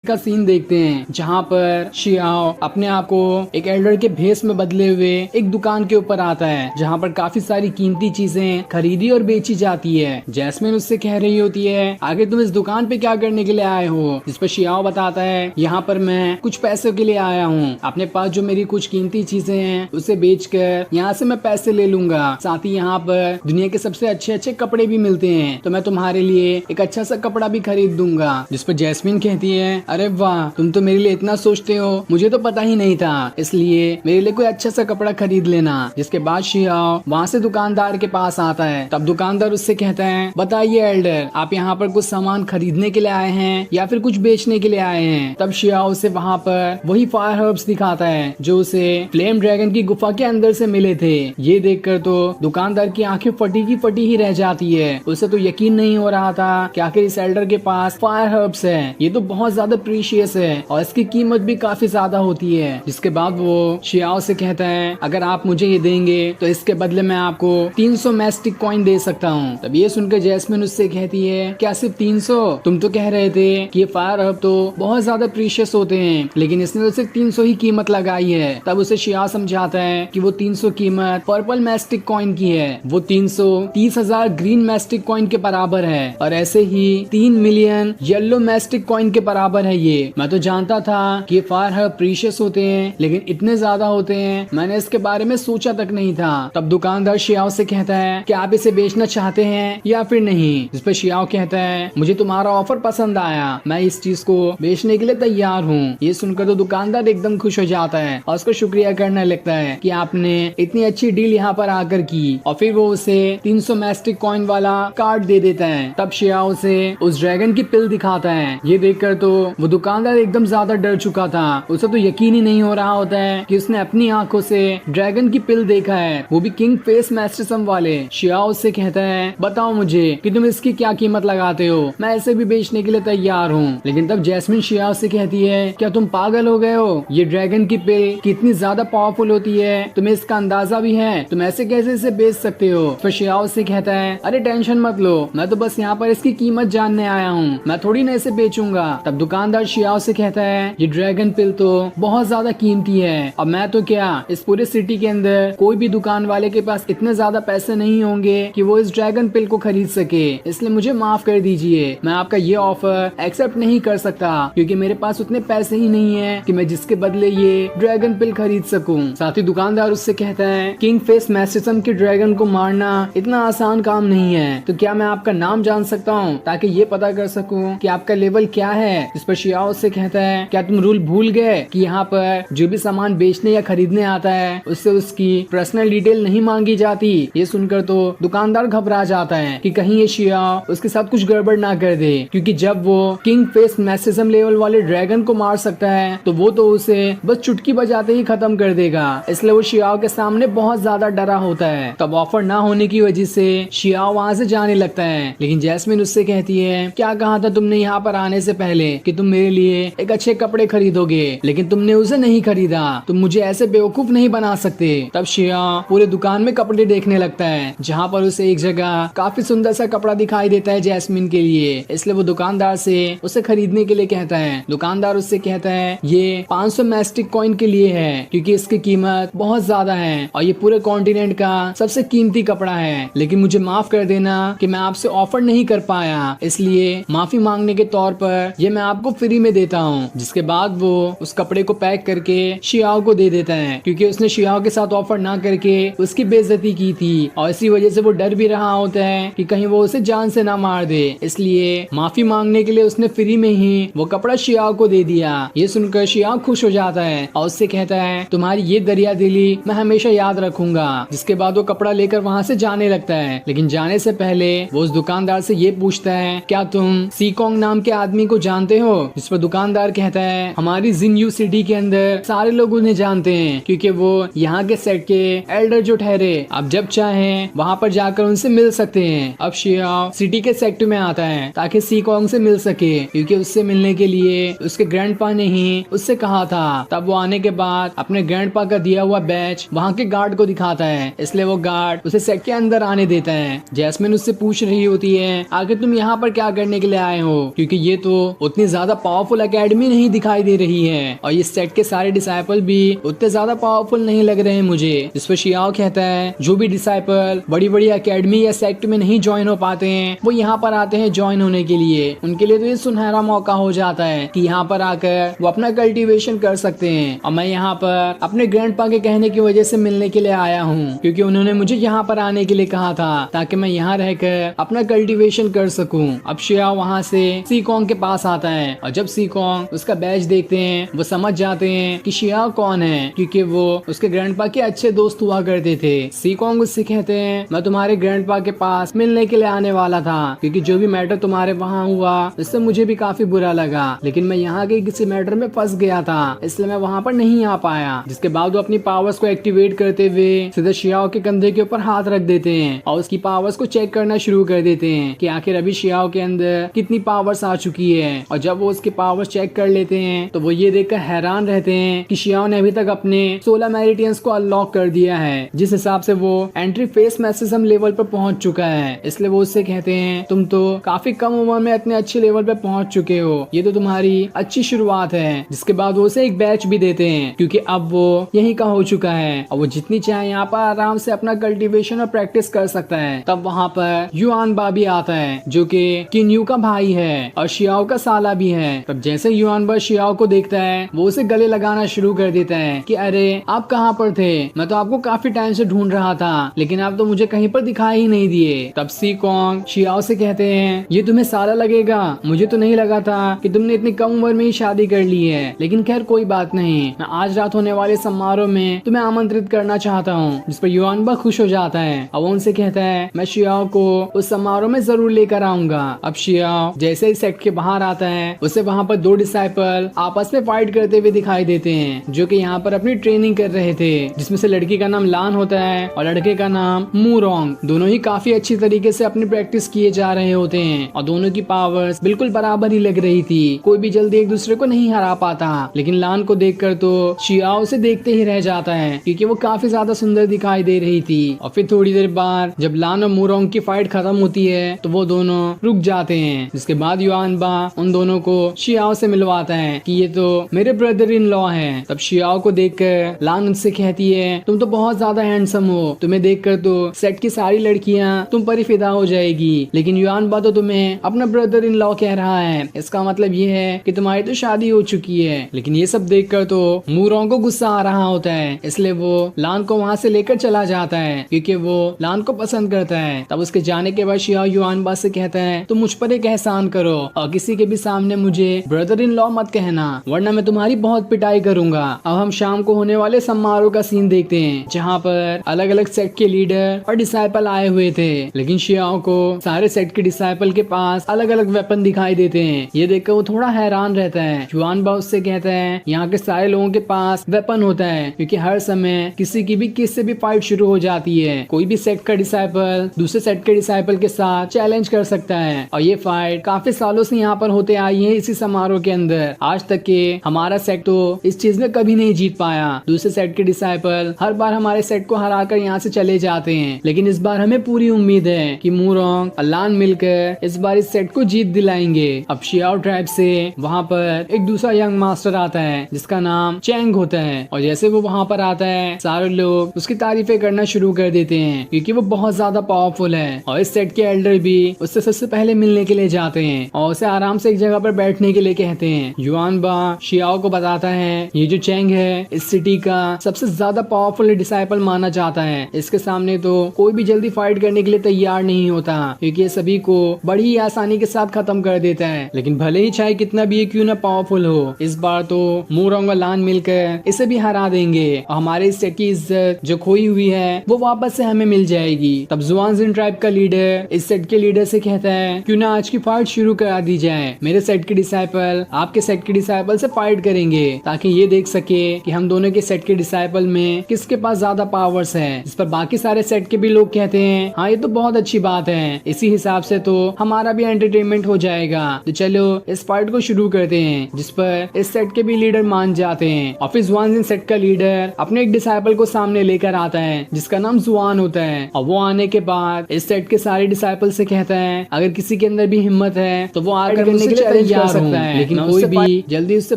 का सीन देखते हैं, जहाँ पर शियाओ अपने आप को एक एल्डर के भेष में बदले हुए एक दुकान के ऊपर आता है, जहाँ पर काफी सारी कीमती चीजें खरीदी और बेची जाती है। जैस्मिन उससे कह रही होती है, आगे तुम इस दुकान पे क्या करने के लिए आए हो। जिस पर शियाओ बताता है, यहाँ पर मैं कुछ पैसों के लिए आया हूँ, अपने पास जो मेरी कुछ कीमती चीजें हैं उसे बेचकर यहाँ से मैं पैसे ले लूंगा। साथ ही यहाँ पर दुनिया के सबसे अच्छे अच्छे कपड़े भी मिलते हैं, तो मैं तुम्हारे लिए एक अच्छा सा कपड़ा भी खरीद दूंगा। जिस पर जैस्मिन कहती है, अरे वाह, तुम तो मेरे लिए इतना सोचते हो, मुझे तो पता ही नहीं था, इसलिए मेरे लिए कोई अच्छा सा कपड़ा खरीद लेना। जिसके बाद शियाओ वहाँ से दुकानदार के पास आता है। तब दुकानदार उससे कहता है, बताइए एल्डर, आप यहाँ पर कुछ सामान खरीदने के लिए आए हैं या फिर कुछ बेचने के लिए आए हैं। तब शियाओ उसे वहाँ पर वही फायर हर्ब्स दिखाता है जो उसे फ्लेम ड्रैगन की गुफा के अंदर से मिले थे। ये देखकर तो दुकानदार की आंखें फटी की फटी ही रह जाती है। उसे तो यकीन नहीं हो रहा था कि आखिर इस एल्डर के पास फायर हर्ब्स है। ये तो बहुत ज्यादा प्रीशियस है और इसकी कीमत भी काफी ज्यादा होती है। जिसके बाद वो शियाओ से कहता है, अगर आप मुझे ये देंगे तो इसके बदले मैं आपको 300 मैस्टिक कॉइन दे सकता हूँ। तब ये सुनकर जैस्मिन उससे कहती है, क्या सिर्फ 300? तुम तो कह रहे थे कि ये फायर हर्ब तो बहुत ज्यादा प्रीशियस होते हैं, लेकिन इसने तो सिर्फ 300 ही कीमत लगाई है। तब उसे शियाओ समझाता है कि वो 300 कीमत पर्पल मैस्टिक कॉइन की है, वो 300 30,000 ग्रीन मैस्टिक कॉइन के बराबर है और ऐसे ही 3 मिलियन येलो मैस्टिक कॉइन के बराबर है। ये मैं तो जानता था कि फायर हर्ब प्रीशियस होते हैं, लेकिन इतने ज्यादा होते हैं मैंने इसके बारे में सोचा तक नहीं था। तब दुकानदार शियाओ से कहता है कि आप इसे बेचना चाहते हैं या फिर नहीं। जिस पर शियाओ कहता है, मुझे तुम्हारा ऑफर पसंद आया, मैं इस चीज को बेचने के लिए तैयार हूँ। ये सुनकर तो दुकानदार एकदम खुश हो जाता है और उसको शुक्रिया करने लगता है कि आपने इतनी अच्छी डील यहाँ पर आकर की। और फिर वो उसे 300 मैस्टिक कॉइन वाला कार्ड दे देता है। तब शियाओ से उस ड्रैगन की पिल दिखाता है। ये देखकर तो वो वो दुकानदार एकदम ज्यादा डर चुका था। उसे तो यकीन ही नहीं हो रहा होता है कि उसने अपनी आंखों से ड्रैगन की पिल देखा है, वो भी किंग फेस मैस्टिसम वाले। शियाओ उससे कहता है बताओ मुझे कि तुम इसकी क्या कीमत लगाते हो, मैं ऐसे भी बेचने के लिए तैयार हूँ। लेकिन तब जैस्मिन शियाओ से कहती है क्या तुम पागल हो गए हो, ये ड्रैगन की पिल कितनी ज्यादा पावरफुल होती है, तुम्हें इसका अंदाजा भी है, तुम ऐसे कैसे इसे बेच सकते हो। फिर शियाओ से कहता है अरे टेंशन मत लो, मैं तो बस यहाँ पर इसकी कीमत जानने आया हूँ, मैं थोड़ी ना इसे बेचूंगा। तब दुकानदार शियाओ से कहता है ये ड्रैगन पिल तो बहुत ज्यादा कीमती है, अब मैं तो क्या इस पूरे सिटी के अंदर कोई भी दुकान वाले के पास इतने ज्यादा पैसे नहीं होंगे कि वो इस ड्रैगन पिल को खरीद सके, इसलिए मुझे माफ कर दीजिए, मैं आपका ये ऑफर एक्सेप्ट नहीं कर सकता क्योंकि मेरे पास उतने पैसे ही नहीं है कि मैं जिसके बदले ये ड्रैगन पिल खरीद सकूं। साथ ही दुकानदार उससे कहता है किंग फेस मैस्टिसम के ड्रैगन को मारना इतना आसान काम नहीं है, तो क्या मैं आपका नाम जान सकता हूँ ताकि ये पता कर सकूं कि आपका लेवल क्या है। इस पर शियाओ से कहता है क्या तुम रूल भूल गए कि यहाँ पर जो भी सामान बेचने या खरीदने आता है उससे उसकी पर्सनल डिटेल नहीं मांगी जाती। ये सुनकर तो दुकानदार घबरा जाता है कि कहीं ये शियाओ उसके साथ कुछ गड़बड़ ना कर दे, क्योंकि जब वो किंग फेस मैस्टिसम लेवल वाले ड्रैगन को मार सकता है तो वो तो उसे बस चुटकी बजाते ही खत्म कर देगा। इसलिए वो शियाओ के सामने बहुत ज्यादा डरा होता है। तब ऑफर ना होने की वजह से शियाओ वहाँ से जाने लगता है, लेकिन जैस्मिन उससे कहती है क्या कहा था तुमने यहाँ पर आने से पहले कि तुम मेरे लिए एक अच्छे कपड़े खरीदोगे, लेकिन तुमने उसे नहीं खरीदा, तुम मुझे ऐसे बेवकूफ नहीं बना सकते। तब शियाओ पूरे दुकान में कपड़े देखने लगता है, जहाँ पर उसे एक जगह काफी सुंदर सा कपड़ा दिखाई देता है जैस्मिन के लिए, इसलिए वो दुकानदार से उसे खरीदने के लिए कहता है। दुकानदार उससे कहता है ये 500 मैस्टिक कॉइन के लिए है क्योंकि इसकी कीमत बहुत ज्यादा है और ये पूरे कॉन्टिनेंट का सबसे कीमती कपड़ा है, लेकिन मुझे माफ कर देना कि मैं आपसे ऑफर नहीं कर पाया, इसलिए माफी मांगने के तौर पर ये मैं आपको फ्री में देता हूँ। जिसके बाद वो उस कपड़े को पैक करके शियाओ को दे देता है क्योंकि उसने शियाओ के साथ ऑफर ना करके उसकी बेइज्जती की थी और इसी वजह से वो डर भी रहा होता है कि कहीं वो उसे जान से ना मार दे, इसलिए माफी मांगने के लिए उसने फ्री में ही वो कपड़ा शियाओ को दे दिया। ये सुनकर शियाओ खुश हो जाता है और उससे कहता है तुम्हारी ये दरिया दिली मैं हमेशा याद रखूंगा। जिसके बाद वो कपड़ा लेकर वहाँ से जाने लगता है, लेकिन जाने से पहले वो उस दुकानदार से ये पूछता है क्या तुम सीकोंग नाम के आदमी को जानते हो। जिस पर दुकानदार कहता है हमारी जिनयू सिटी के अंदर सारे लोग उन्हें जानते हैं क्योंकि वो यहाँ के सेट के एल्डर जो ठहरे, आप जब चाहें वहाँ पर जाकर उनसे मिल सकते हैं। अब शियाओ सिटी के सेक्टर में आता है ताकि सीकोंग से मिल सके क्योंकि उससे मिलने के लिए उसके ग्रैंडपा ने ही उससे कहा था। तब वो आने के बाद अपने ग्रैंडपा का दिया हुआ बैच वहाँ के गार्ड को दिखाता है, इसलिए वो गार्ड उसे सेट के अंदर आने देता है। जैस्मिन उससे पूछ रही होती है आखिर तुम यहाँ पर क्या करने के लिए आए हो, क्योंकि ये तो उतनी ज्यादा पावरफुल एकेडमी नहीं दिखाई दे रही है और ये सेट के सारे डिसाइपल भी उतने ज्यादा पावरफुल नहीं लग रहे हैं मुझे। इस पर शियाओ कहता है जो भी डिसाइपल बड़ी बड़ी एकेडमी या सेक्ट में नहीं ज्वाइन हो पाते हैं वो यहाँ पर आते हैं ज्वाइन होने के लिए, उनके लिए तो ये सुनहरा मौका हो जाता है कि यहाँ पर आकर वो अपना कल्टीवेशन कर सकते हैं। और मैं यहाँ पर अपने ग्रैंडपा के कहने की वजह से मिलने के लिए आया हूँ क्योंकि उन्होंने मुझे यहाँ पर आने के लिए कहा था ताकि मैं यहाँ रहकर अपना कल्टीवेशन कर सकूं। अब शियाओ वहाँ से सीकोंग के पास आता है और जब सीकोंग उसका बैच देखते हैं वो समझ जाते हैं कि शियाओ कौन है क्योंकि वो उसके ग्रैंडपा के अच्छे दोस्त हुआ करते थे। सीकोंग उससे कहते हैं मैं तुम्हारे ग्रैंडपा के पास मिलने के लिए आने वाला था क्योंकि जो भी मैटर तुम्हारे वहाँ हुआ उससे मुझे भी काफी बुरा लगा, लेकिन मैं यहाँ के किसी मैटर में फंस गया था इसलिए मैं वहाँ पर नहीं आ पाया। जिसके बाद वो अपनी पावर्स को एक्टिवेट करते हुए सीधे शियाओ के कंधे के ऊपर हाथ रख देते हैं और उसकी पावर्स को चेक करना शुरू कर देते हैं कि आखिर अभी शियाओ के अंदर कितनी पावर्स आ चुकी है। और जब वो उसकी पावर्स चेक कर लेते हैं तो वो ये देखकर हैरान रहते हैं कि शियाओ ने अभी तक अपने 16 मेरिटियंस को अनलॉक कर दिया है, जिस हिसाब से वो एंट्री फेस मैस्टिसम लेवल पर पहुंच चुका है। इसलिए वो उससे कहते हैं तुम तो काफी कम उम्र में इतने अच्छे लेवल पे पहुंच चुके हो, ये तो तुम्हारी अच्छी शुरुआत है। जिसके बाद वो उसे एक बैच भी देते हैं क्योंकि अब वो यहीं का हो चुका है और वो जितनी चाहे यहाँ पर आराम से अपना कल्टीवेशन और प्रैक्टिस कर सकता है। तब वहाँ पर युआन बा भी आता है जो कि किन्यू का भाई है और शियाओ का साला भी है। तब जैसे युआन बा शियाओ को देखता है वो उसे गले लगाना शुरू कर देता है कि अरे आप कहाँ पर थे, मैं तो आपको काफी टाइम से ढूंढ रहा था लेकिन आप तो मुझे कहीं पर दिखाई ही नहीं दिए। तब सीकोंग शियाओ से कहते हैं ये तुम्हें साला लगेगा, मुझे तो नहीं लगा था कि तुमने इतनी कम उम्र में ही शादी कर ली है, लेकिन खैर कोई बात नहीं, मैं आज रात होने वाले समारोह में तुम्हें आमंत्रित करना चाहता हूँ। जिस पर युआन बा खुश हो जाता है और वो उनसे कहता है मैं शियाओ को उस समारोह में जरूर लेकर आऊंगा। अब शियाओ जैसे ही सेट के बाहर आता है उसे उसे वहाँ पर दो डिसाइपल आपस में फाइट करते हुए दिखाई देते हैं, जो कि यहाँ पर अपनी ट्रेनिंग कर रहे थे, जिसमें से लड़की का नाम लान होता है और लड़के का नाम मूरोंग। दोनों ही काफी अच्छी तरीके से अपनी प्रैक्टिस किए जा रहे होते हैं और दोनों की पावर्स बिल्कुल बराबर ही लग रही थी। कोई भी जल्दी एक दूसरे को नहीं हरा पाता, लेकिन लान को देखकर तो शियाओ उसे देखते ही रह जाता है, क्योंकि वो काफी ज्यादा सुंदर दिखाई दे रही थी। और फिर थोड़ी देर बाद जब लान और मूरोंग की फाइट खत्म होती है तो वो दोनों रुक जाते हैं, जिसके बाद युआन बा उन दोनों को शियाओ से मिलवाता है कि ये तो मेरे ब्रदर इन लॉ हैं। तब शियाओ को देखकर लान उनसे कहती है, तुम तो बहुत ज्यादा हैंडसम हो, तुम्हें देखकर तो सेट की सारी लड़कियां तुम पर ही फिदा हो जाएगी, लेकिन युआन बा तो तुम्हें अपना ब्रदर इन लॉ कह रहा है, इसका मतलब ये है कि तुम्हारी तो शादी हो चुकी है। लेकिन ये सब देखकर तो मूरोंग को गुस्सा आ रहा होता है, इसलिए वो लान को वहाँ से लेकर चला जाता है, क्योंकि वो लान को पसंद करता है। तब उसके जाने के बाद शियाओ युआन बा से कहता है, तुम मुझ पर एक एहसान करो और किसी के भी सामने मुझे ब्रदर इन लॉ मत कहना, वरना मैं तुम्हारी बहुत पिटाई करूंगा। अब हम शाम को होने वाले समारोह का सीन देखते हैं, जहाँ पर अलग अलग सेट के लीडर और डिसाइपल आए हुए थे, लेकिन शियाओ को सारे सेट के डिसाइपल के पास अलग अलग वेपन दिखाई देते हैं। ये देखकर वो थोड़ा हैरान रहता है। युआन बा उससे कहता है, यहाँ के सारे लोगों के पास वेपन होता है, क्योंकि हर समय किसी की भी किससे भी फाइट शुरू हो जाती है। कोई भी सेट का डिसाइपल दूसरे सेट के डिसाइपल के साथ चैलेंज कर सकता है, और ये फाइट काफी सालों से यहाँ पर होते आई है इसी समारोह के अंदर। आज तक के हमारा सेट तो इस चीज में कभी नहीं जीत पाया। दूसरे सेट के डिसाइपल हर बार हमारे सेट को हराकर यहाँ से चले जाते हैं, लेकिन इस बार हमें पूरी उम्मीद है कि मूरोंग और लान मिलकर इस बार इस सेट को जीत दिलाएंगे। अब शियाओ ट्राइब से वहाँ पर एक दूसरा यंग मास्टर आता है, जिसका नाम चैंग होता है, और जैसे वो वहाँ पर आता है सारे लोग उसकी तारीफें करना शुरू कर देते हैं, क्योंकि वो बहुत ज्यादा पावरफुल है। और इस सेट के एल्डर भी उससे सबसे पहले मिलने के लिए जाते हैं और उसे आराम से एक जगह पर बैठने के लिए कहते हैं। युआन बा शियाओ को बताता है, ये जो चैंग है इस सिटी का सबसे ज्यादा पावरफुल डिसाइपल माना जाता है, इसके सामने तो कोई भी जल्दी फाइट करने के लिए तैयार नहीं होता, क्योंकि ये सभी को बड़ी ही आसानी के साथ खत्म कर देता है। लेकिन भले ही चाहे कितना भी क्यों ना पावरफुल हो, इस बार तो मूरोंग और लान मिलकर इसे भी हरा देंगे और हमारे इस सेट की इज्जत जो खोई हुई है वो वापस से हमें मिल जाएगी। तब जुआनजिन ट्राइब का लीडर इस सेट के लीडर से कहता है, क्यों ना आज की फाइट शुरू करा दी जाए, मेरे सेट के डिसाइपल आपके सेट के डिसाइपल से फाइट करेंगे, ताकि ये देख सके कि हम दोनों के सेट के डिसाइपल में किसके पास ज्यादा पावर्स है। इस पर बाकी सारे सेट के भी लोग कहते हैं, हाँ ये तो बहुत अच्छी बात है, इसी हिसाब से तो हमारा भी एंटरटेनमेंट हो जाएगा, तो चलो इस फाइट को शुरू करते हैं। जिस पर इस सेट के भी लीडर मान जाते हैं और फिर जुआनजिन सेट का लीडर अपने एक डिसाइपल को सामने लेकर आता है, जिसका नाम जुआन होता है। और वो आने के बाद इस सेट के सारे डिसाइपल से कहता है, अगर किसी के अंदर भी हिम्मत है तो वो आकर करने के लिए तैयार सकता है, लेकिन कोई भी जल्दी उससे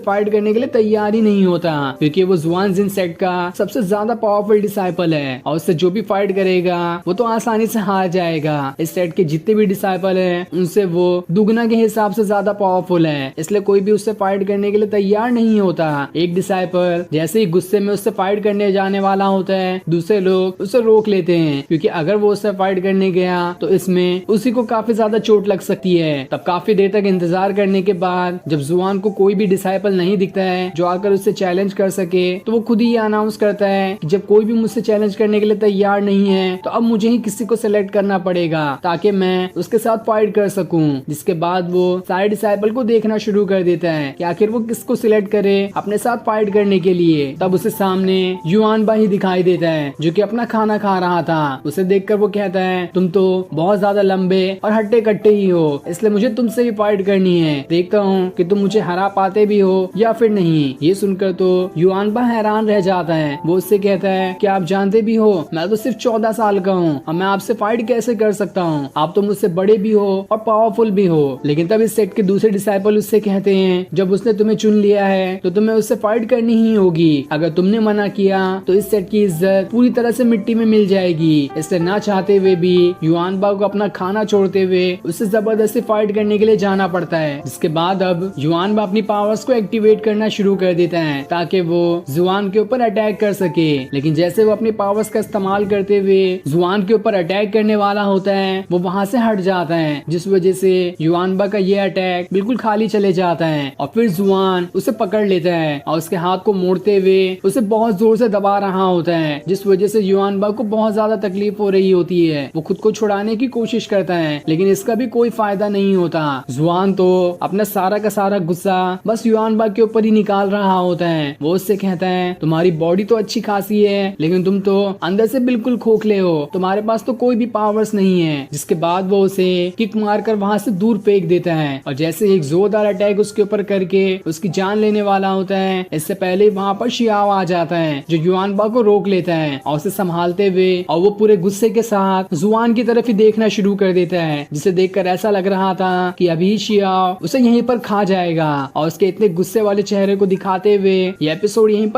फाइट करने के लिए तैयार ही नहीं होता, क्योंकि वो जुआनजिन सेट का सबसे ज्यादा पावरफुल डिसाइपल है और उससे जो भी फाइट करेगा वो तो आसानी से हार जाएगा। इस सेट के जितने भी डिसाइपल हैं उनसे वो दुगना के हिसाब से ज्यादा पावरफुल है, इसलिए कोई भी उससे फाइट करने के लिए तैयार नहीं होता। एक डिसाइपल जैसे ही गुस्से में उससे फाइट करने जाने वाला होता है, दूसरे लोग उसे रोक लेते हैं, क्योंकि अगर वो उससे फाइट करने गया तो इसमें उसी को काफी ज्यादा चोट लग सकती है। तब काफी देर तक इंतजार करने के बाद जब जुआन को कोई भी डिसाइपल नहीं दिखता है जो आकर उससे चैलेंज कर सके, तो वो खुद ही अनाउंस करता है कि जब कोई भी मुझसे चैलेंज करने के लिए तैयार नहीं है तो अब मुझे ही किसी को सिलेक्ट करना पड़ेगा, ताकि मैं उसके साथ फाइट कर सकूं। जिसके बाद वो सारे डिसाइपल को देखना शुरू कर देता है कि आखिर वो किसको सिलेक्ट करे अपने साथ फाइट करने के लिए। तब उसे सामने युआन बा ही दिखाई देता है, जो कि अपना खाना खा रहा था। उसे देखकर वो कहता है, तुम तो बहुत ज्यादा लंबे और हट्टे कट्टे ही हो, इसलिए मुझे तुमसे भी फाइट करनी है, देखता हूँ कि तुम मुझे हरा पाते भी हो या फिर नहीं। ये सुनकर तो युआन बा हैरान रह जाता है। वो उससे कहता है कि आप जानते भी हो मैं तो सिर्फ 14 साल का हूँ और मैं आपसे फाइट कैसे कर सकता हूँ, आप तो मुझसे बड़े भी हो और पावरफुल भी हो। लेकिन तब इस सेट के दूसरे डिसाइपल उससे कहते हैं, जब उसने तुम्हें चुन लिया है तो तुम्हें उससे फाइट करनी ही होगी, अगर तुमने मना किया तो इस सेट की इज्जत पूरी तरह से मिट्टी में मिल जाएगी। इससे ना चाहते हुए भी युआन बा को अपना खाना छोड़ते हुए उससे जबरदस्ती फाइट करने के लिए जाना पड़ता है। जिसके बाद अब युआन बा अपनी पावर्स को एक्टिवेट करना शुरू कर देता है ताकि वो जुआन के ऊपर अटैक कर सके। लेकिन जैसे वो अपनी पावर्स का इस्तेमाल करते हुए जुआन के ऊपर अटैक करने वाला होता है, वो वहाँ से हट जाता है, जिस वजह से युआन बा का ये अटैक बिल्कुल खाली चले जाता है। और फिर जुआन उसे पकड़ लेता है और उसके हाथ को मोड़ते हुए उसे बहुत जोर से दबा रहा होता है, जिस वजह से युआन बा को बहुत ज्यादा तकलीफ हो रही होती है। वो खुद को छुड़ाने की कोशिश करता है, लेकिन इसका भी कोई फायदा नहीं होता। जुआन तो अपने अपना सारा का सारा गुस्सा बस युआनबा के ऊपर ही निकाल रहा होता है। वो उससे कहता है तुम्हारी बॉडी तो अच्छी खासी है लेकिन तुम तो अंदर से बिल्कुल खोखले हो, तुम्हारे पास तो कोई भी पावर्स नहीं है। जिसके बाद वो उसे किक मारकर वहां से दूर फेंक देता है और जैसे एक जोरदार अटैक उसके ऊपर करके उसकी जान लेने वाला होता है, इससे पहले वहां पर शियाओ आ जाता है जो युआनबा को रोक लेता है और उसे संभालते हुए, और वो पूरे गुस्से के साथ जुआन की तरफ ही देखना शुरू कर देता है, जिसे देखकर ऐसा लग रहा था कि अभी शियाओ उसे यहीं पर खा जाएगा। और उसके इतने गुस्से वाले चेहरे को दिखाते हुए ये एपिसोड यहीं पर